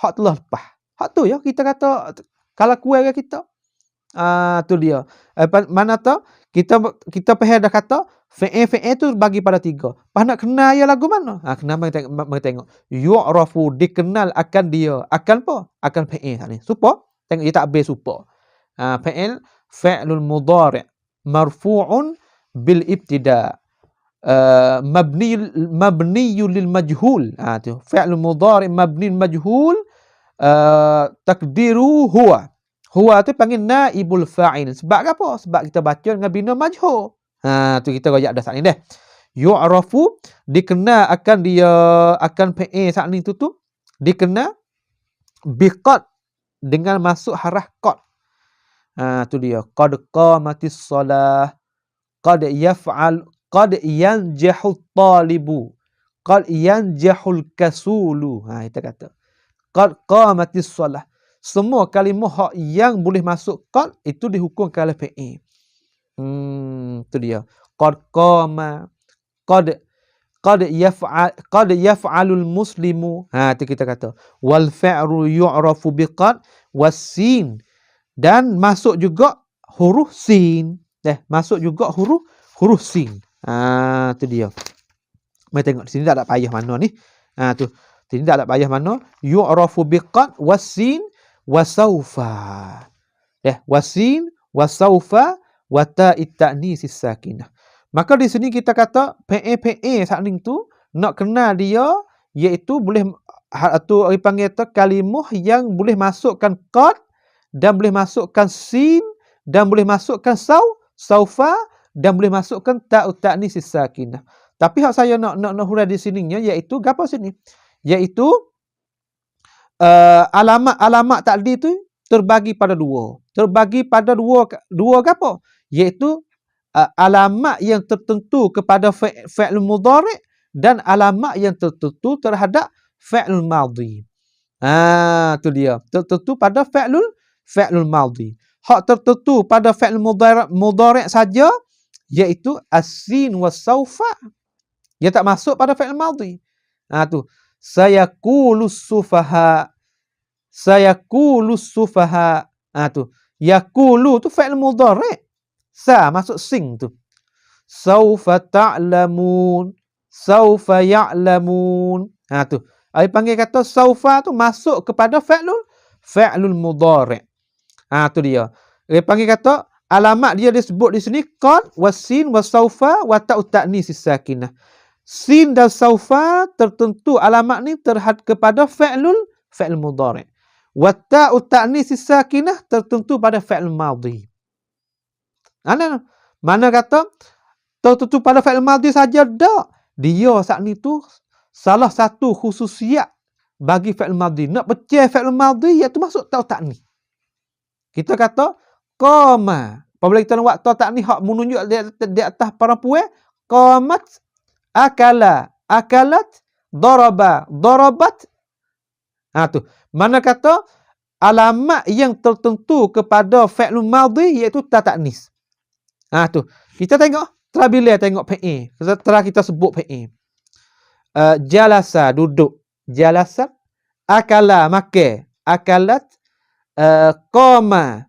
hak telah lepas. Hak tu ya kita kata kalau kuih kita. Tu dia. Mana tu? Kita pahal dah kata fi'il tu bagi pada 3. Pas nak kenal dia lagu mana? Kena mari tengok. Yu'rafu, dikenal akan dia. Akan apa? Akan fi'il ni. Supa? Tengok dia tak habis supa. Fi'lul mudhari' marfu'un bil ibtida'. Mabni lil majhul. Tu. Fi'lul mudhari' mabni majhul. Takdiru huwa. Huwa tu panggil naibul fa'il. Sebab apa? Sebab kita baca dengan bina majhul. Tu kita royak dah saat ni dah. Yu'rafu, dikenal akan dia, akan fi'il saat ni tu dikenal biqad, dengan masuk harah qad. Tu dia. Qad qamatis shalah, qad yanjahut talibu, qad yanjahul kasulu. Kita kata qad qamatis shalah. Semua kalimah yang boleh masuk qad itu dihukum kalau fi'il. Tu dia. Qad qama, qad yaf'alul muslimu. Tu kita kata. Wal fi'lu yu'rafu biqad was-sin. Dan masuk juga huruf sin. Masuk juga huruf sin. Tu dia. Mari tengok di sini tak ada payah mana ni. Tu. Sini tak ada payah mana. Yu'rafu biqad was-sin wa sawfa. Was-sin wa sawfa wa ta'it ta'nisis sakinah. Maka di sini kita kata fi'il saat ni tu nak kenal dia, iaitu boleh tu dipanggil tu kalimah yang boleh masukkan qad, dan boleh masukkan sin, dan boleh masukkan sawfa, dan boleh masukkan ta'ut ta'nisis sakinah. Tapi hak saya nak hurai di sininya iaitu gapo sini? Iaitu alamat takdir tu terbagi pada 2. Terbagi pada dua gapo? Iaitu alamat yang tertentu kepada fi'il mudhari' dan alamat yang tertentu terhadap fi'il madhi. Tu dia. Tertentu pada fi'il madhi. Hak tertentu pada fi'il mudhari' saja iaitu as-sin wa sawfa. Dia tak masuk pada fi'il madhi. Tu. Sayaqulus sufaha. Sayaqulus sufaha. Tu. Yaqulu tu fi'il mudhari'. Sa masuk sing tu. Saufa ta'lamun. Saufa ya'lamun. Tu. Dia panggil kata saufa tu masuk kepada fi'lul mudhari'. Tu dia. Dia panggil kata alamat dia disebut di sini qad was-sin wa saufa wa ta'ut ta'nisis sakinah. Sin dan saufa tertentu alamat ni terhad kepada fi'il mudhari'. Wa ta'ut ta'nisis sakinah tertentu pada fi'il madhi. Mana kata tertentu pada fi'il madhi saja dak. Dia saat ni tu salah satu khususiat bagi fi'il madhi. Nak pecah fi'il madhi iaitu masuk ta'ut ta'nis. Kita kata qama. Apabila kita nak buat ta'ut ta'nis hak menunjuk di atas perempuan, qamat, akala, akalat, daraba, darabat. Tu. Mana kata alamat yang tertentu kepada fi'il madhi iaitu ta ta'nis. Tu. Kita tengok terabila tengok fi'il. Setelah kita sebut fi'il. Jalasa duduk, jalasa, akala makan, akalat, qama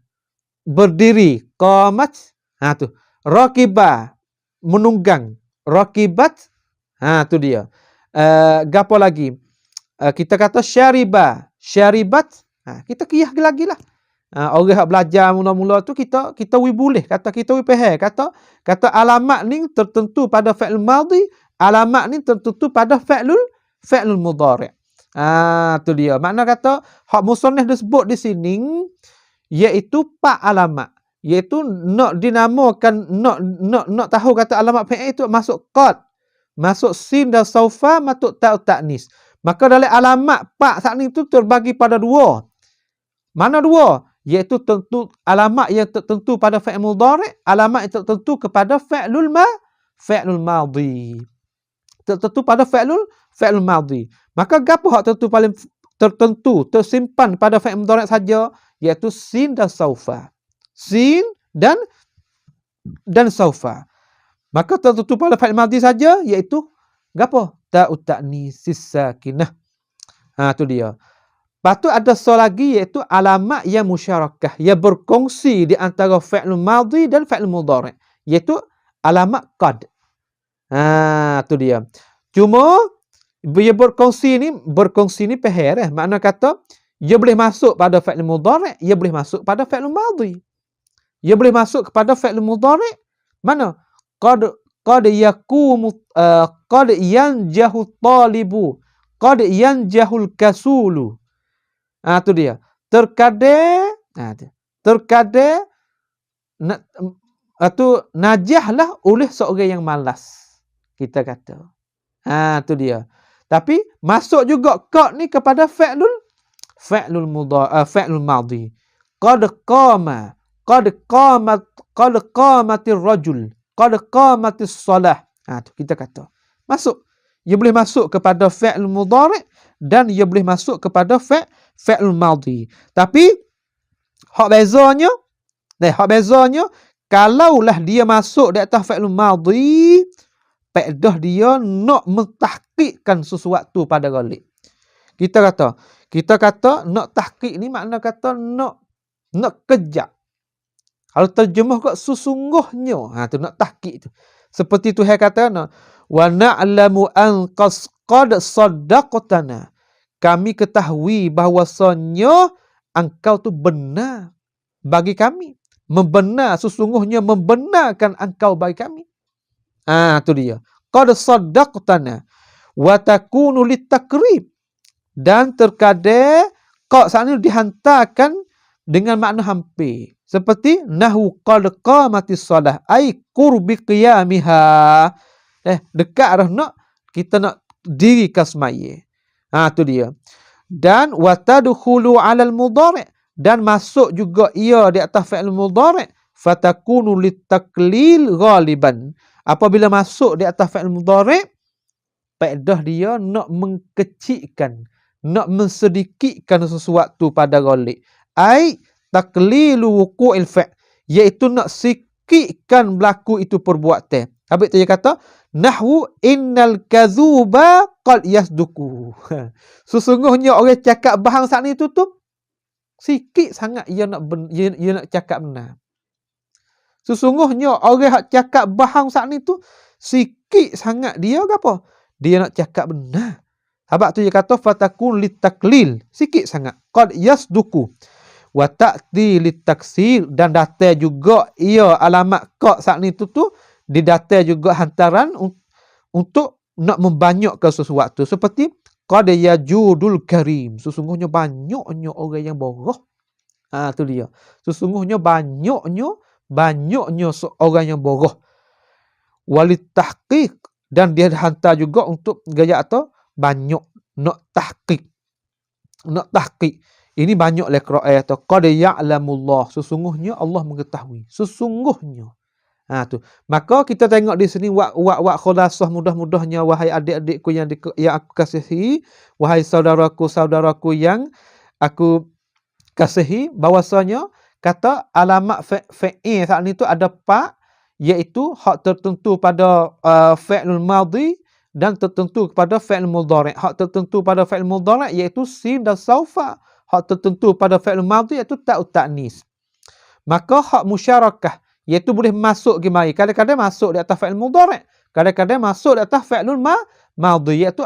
berdiri, qamat, tu. Raqiba menunggang, raqibat, tu dia. Gapo lagi? Kita kata syariba, syaribat, kita kiyah lagi lah. Orang yang belajar mula-mula tu kita boleh kata kita faham kata alamat ni tertentu pada fi'il madhi, alamat ni tertentu pada fi'lul mudhari'. Tu dia. Makna kata hak musannif disebut di sini iaitu 4 alamat. Iaitu nak dinamakan nak tahu kata alamat fi'il itu masuk qad, masuk sin dan saufa, masuk ta'ut ta'nis. Maka dalam alamat 4 saat ni tu terbagi pada 2. Mana 2? Iaitu tentu alamat yang tertentu pada fi'il mudhari', alamat yang tertentu kepada fi'lul madhi. Tertentu pada fi'lul madhi. Maka gapo hak tertentu tersimpan pada fi'il mudhari' saja, iaitu sin dan saufa. Sin dan saufa. Maka tertentu pada fi'il madhi saja, iaitu gapo? Ta'ut ta'nis sakinah. Tu dia. Lepas tu ada soal lagi, iaitu alamat yang musyarakah, yang berkongsi di antara fi'il madhi dan fi'il mudhari', iaitu alamat qad. Tu dia. Cuma dia berkongsi ni peher. Makna kata ia boleh masuk pada fi'il mudhari', ia boleh masuk pada fi'il madhi. Ia boleh masuk kepada fi'il mudhari', mana? Qad yaqumu, qad yanjahu talibu, qad yanjahul kasulu. Tu dia. Terkadang najahlah oleh seorang yang malas, kita kata. Tu dia. Tapi masuk juga qad ni kepada fi'lul madhi. Qad qamatir rajul, qad qamatis salah. Tu kita kata. Masuk. Ia boleh masuk kepada fi'il mudhari' dan ia boleh masuk kepada fi'il madhi. Tapi hak bezanya kalaulah dia masuk di atas fi'il madhi, faedah dia nak mentahqiqkan sesuatu pada ghalib. Kita kata nak tahqiq ni makna kata nak kejap. Kalau terjemah kat sesungguhnya, tu nak tahqiq tu. Seperti Tuhan kata, wa na'lamu an qad saddaqtana. Kami ketahui bahawasanya engkau tu benar bagi kami. Sesungguhnya membenarkan engkau bagi kami. Tu dia. Qad saddaqtana wa takunu litakrib. Dan terkadang qad saat ini dihantarkan dengan makna hampir. Seperti nahu qad qamatis salah, ai qurbi qiyamiha. Dekat dah nak kita nak diri kasmaya. Tu dia. Dan wa tadkhulu 'alal mudhari', dan masuk juga ia di atas fi'il mudhari', fatakunu litaklil ghaliban. Apabila masuk di atas fi'il mudhari', faedah dia nak mengkecilkan, nak mensedikitkan sesuatu pada ghalib. Ai taklilu wuqu'il fa', iaitu nak sikitkan berlaku itu perbuatan. Habis tu dia kata nahwu innal kadzuba qad yasduku. Sesungguhnya orang cakap bahang saat ni tu sikit sangat ia nak cakap benar. Sesungguhnya orang hak cakap bahang saat ni tu sikit sangat dia apa? Dia nak cakap benar. Habaq tu dia kata fatakun litaklil, sikit sangat. Qad yasduku. Wa ta'ti litaksir, dan datang juga ia alamat qad saat ni tu didatang juga hantaran untuk nak membanyakkan sesuatu. Seperti qad yajudul karim, sesungguhnya banyaknya orang yang bodoh. Tu dia. Sesungguhnya banyaknya orang yang bodoh. Walit tahqiq, dan dia hantar juga untuk gaya atau banyak nak tahqiq. Ini banyak le qiraat atau qad ya'lamullah, sesungguhnya Allah mengetahui. Sesungguhnya. Tu. Maka kita tengok di sini wak khulasah mudah-mudahnya wahai adik-adikku yang aku kasihi, wahai saudaraku yang aku kasihi, bahwasanya kata alamat fi'il saat ni tu ada 4, iaitu hak tertentu pada fi'il madhi dan tertentu kepada fi'il mudhari'. Hak tertentu pada fi'il mudhari' iaitu sin dan saufa. hak tertentu pada fi'il madhi iaitu ta'ut ta'nis. Maka hak musyarakah iaitu boleh masuk ke mari. Kadang-kadang masuk di atas fi'il mudhari', kadang-kadang masuk di atas fi'ilul madhi iaitu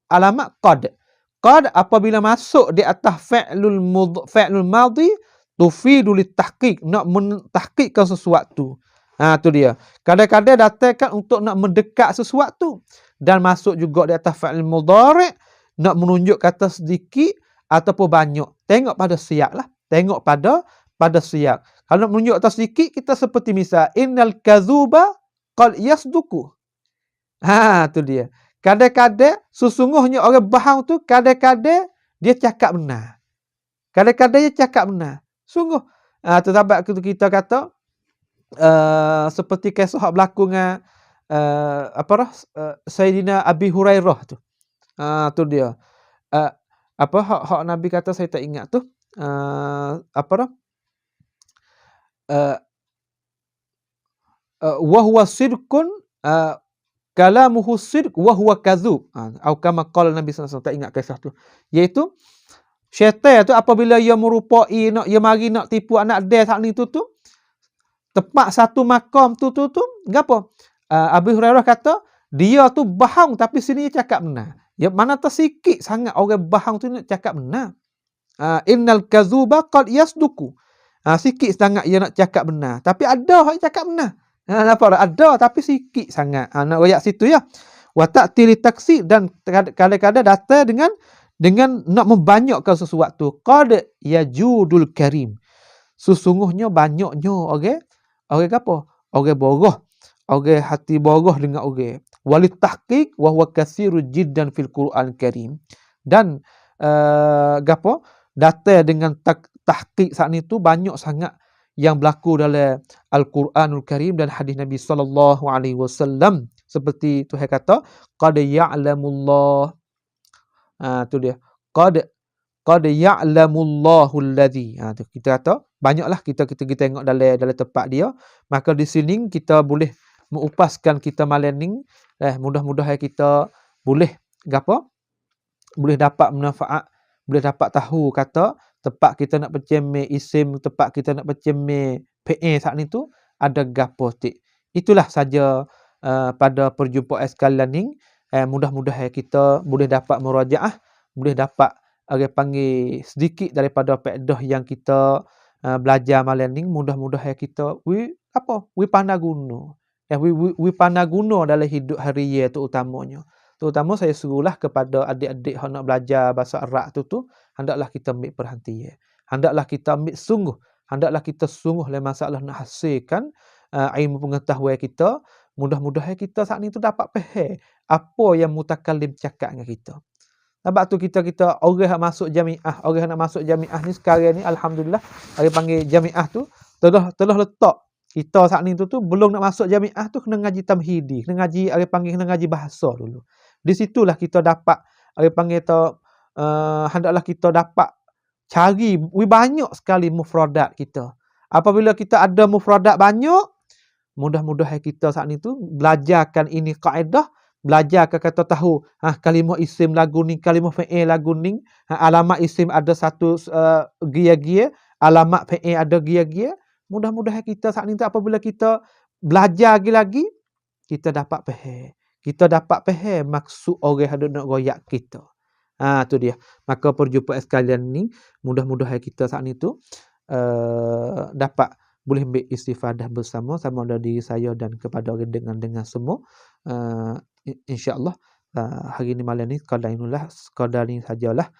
alamat qad. Qad apabila masuk di atas fi'lul madhi tufidu litahqiq, nak mentahqiqkan sesuatu. Tu dia. Kadang-kadang datangkan untuk nak mendekat sesuatu dan masuk juga di atas fi'il mudhari' nak menunjuk kata sedikit ataupun banyak. Tengok pada siyak lah. Tengok pada siyak. Kalau nak menunjuk atas sedikit, kita seperti misal innal kadzuba qad yasduku. Tu dia. Kadang-kadang sesungguhnya orang bohong tu kadang-kadang dia cakap benar. Kadang-kadang dia cakap benar. Sungguh. Sebab kita kata seperti kisah hak berlaku dengan Sayyidina Abi Hurairah tu. Tu dia. Hak Nabi kata saya tak ingat tu. Wa huwa sidqun kalamuhu sidq wa huwa kadzub. Atau kama qala Nabi SAW, tak ingat kisah tu. Iaitu syaitan tu apabila ia merupai ia mari nak tipu anak dia saat ni tu tepat satu makam tu gapo? Abu Hurairah kata dia tu bohong tapi sini dia cakap benar. Ya mana tersikit sangat orang bohong tu nak cakap benar. Innal kadzuba qad yasduku. Sikit sangat ia nak cakap benar, tapi ada orang cakap benar. Nampak tak? Ada tapi sikit sangat. Nak royak situ ya. Wa ta'til taksi, dan kadang-kadang datang dengan nak membanyakkan sesuatu. Qad yajudul karim. Sesungguhnya banyaknya orang apa? Orang boroh. Orang hati boroh dengan orang. Walit tahqiq wa huwa katsiru jiddan fil Quran Karim. Dan gapo? Datang dengan tahqiq saat itu banyak sangat yang berlaku dalam Al-Quranul Karim dan hadis Nabi SAW. Seperti Tuhan kata, qad ya'lamullah. Tu dia. Qad ya'lamullahu alladhi. Tu kita kata banyaklah kita tengok dalam tempat dia. Maka di sini kita boleh mengupaskan kita malam ni. Mudah-mudahan kita boleh gapo? Boleh dapat manfaat, boleh dapat tahu kata tempat kita nak bercemeh isim, tempat kita nak bercemeh PA saat ni tu ada gapo tik. Itulah saja pada perjumpaan sekalian ni. Mudah-mudahan kita boleh dapat murajaah, boleh dapat orang panggil sedikit daripada faedah yang kita belajar malam ni. Mudah-mudahan kita we pandai guna. We pandai guna dalam hidup harian terutamanya. Terutama saya suruhlah kepada adik-adik yang nak belajar bahasa Arab tu hendaklah kita ambil perhatian. Hendaklah kita ambil sungguh. Hendaklah kita sungguh dalam masalah nak hasilkan ilmu pengetahuan kita. Mudah-mudahan kita saat ni tu dapat faham apa yang mutakallim cakap dengan kita. Sebab tu kita orang yang masuk jamiah, orang yang nak masuk jamiah ni sekarang ni alhamdulillah, orang panggil jamiah tu telah letak kita saat ni tu belum nak masuk jamiah tu kena ngaji tamhidi, kena ngaji orang panggil kena ngaji bahasa dulu. Di situlah kita dapat orang panggil hendaklah kita dapat cari banyak sekali mufradat kita. Apabila kita ada mufradat banyak, mudah-mudahan kita saat ni tu belajarkan ini kaedah, belajarkan kata tahu kalimah isim lagu ni, kalimah fi'il lagu ni, alamat isim ada satu gia-gia, alamat fi'il ada gia-gia. Mudah-mudahan kita saat ni tu apabila kita belajar lagi kita dapat faham. Kita dapat faham maksud orang yang nak royak kita. Tu dia. Maka perjumpaan sekalian ni mudah-mudahan kita saat ni tu dapat boleh ambil istifadah bersama sama ada diri saya dan kepada orang dengan semua. InsyaAllah hari ni malam ni sekadar ni sajalah.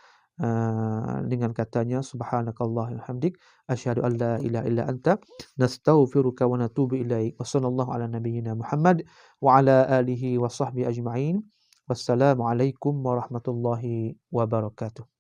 Dengan katanya subhanakallahumma hamdik asyhadu an la ilaha illa anta nastaghfiruka wa natubu ilaik. Wassallallahu ala nabiyyina Muhammad wa ala alihi wa sahbihi ajma'in. Wassalamu alaikum warahmatullahi wabarakatuh.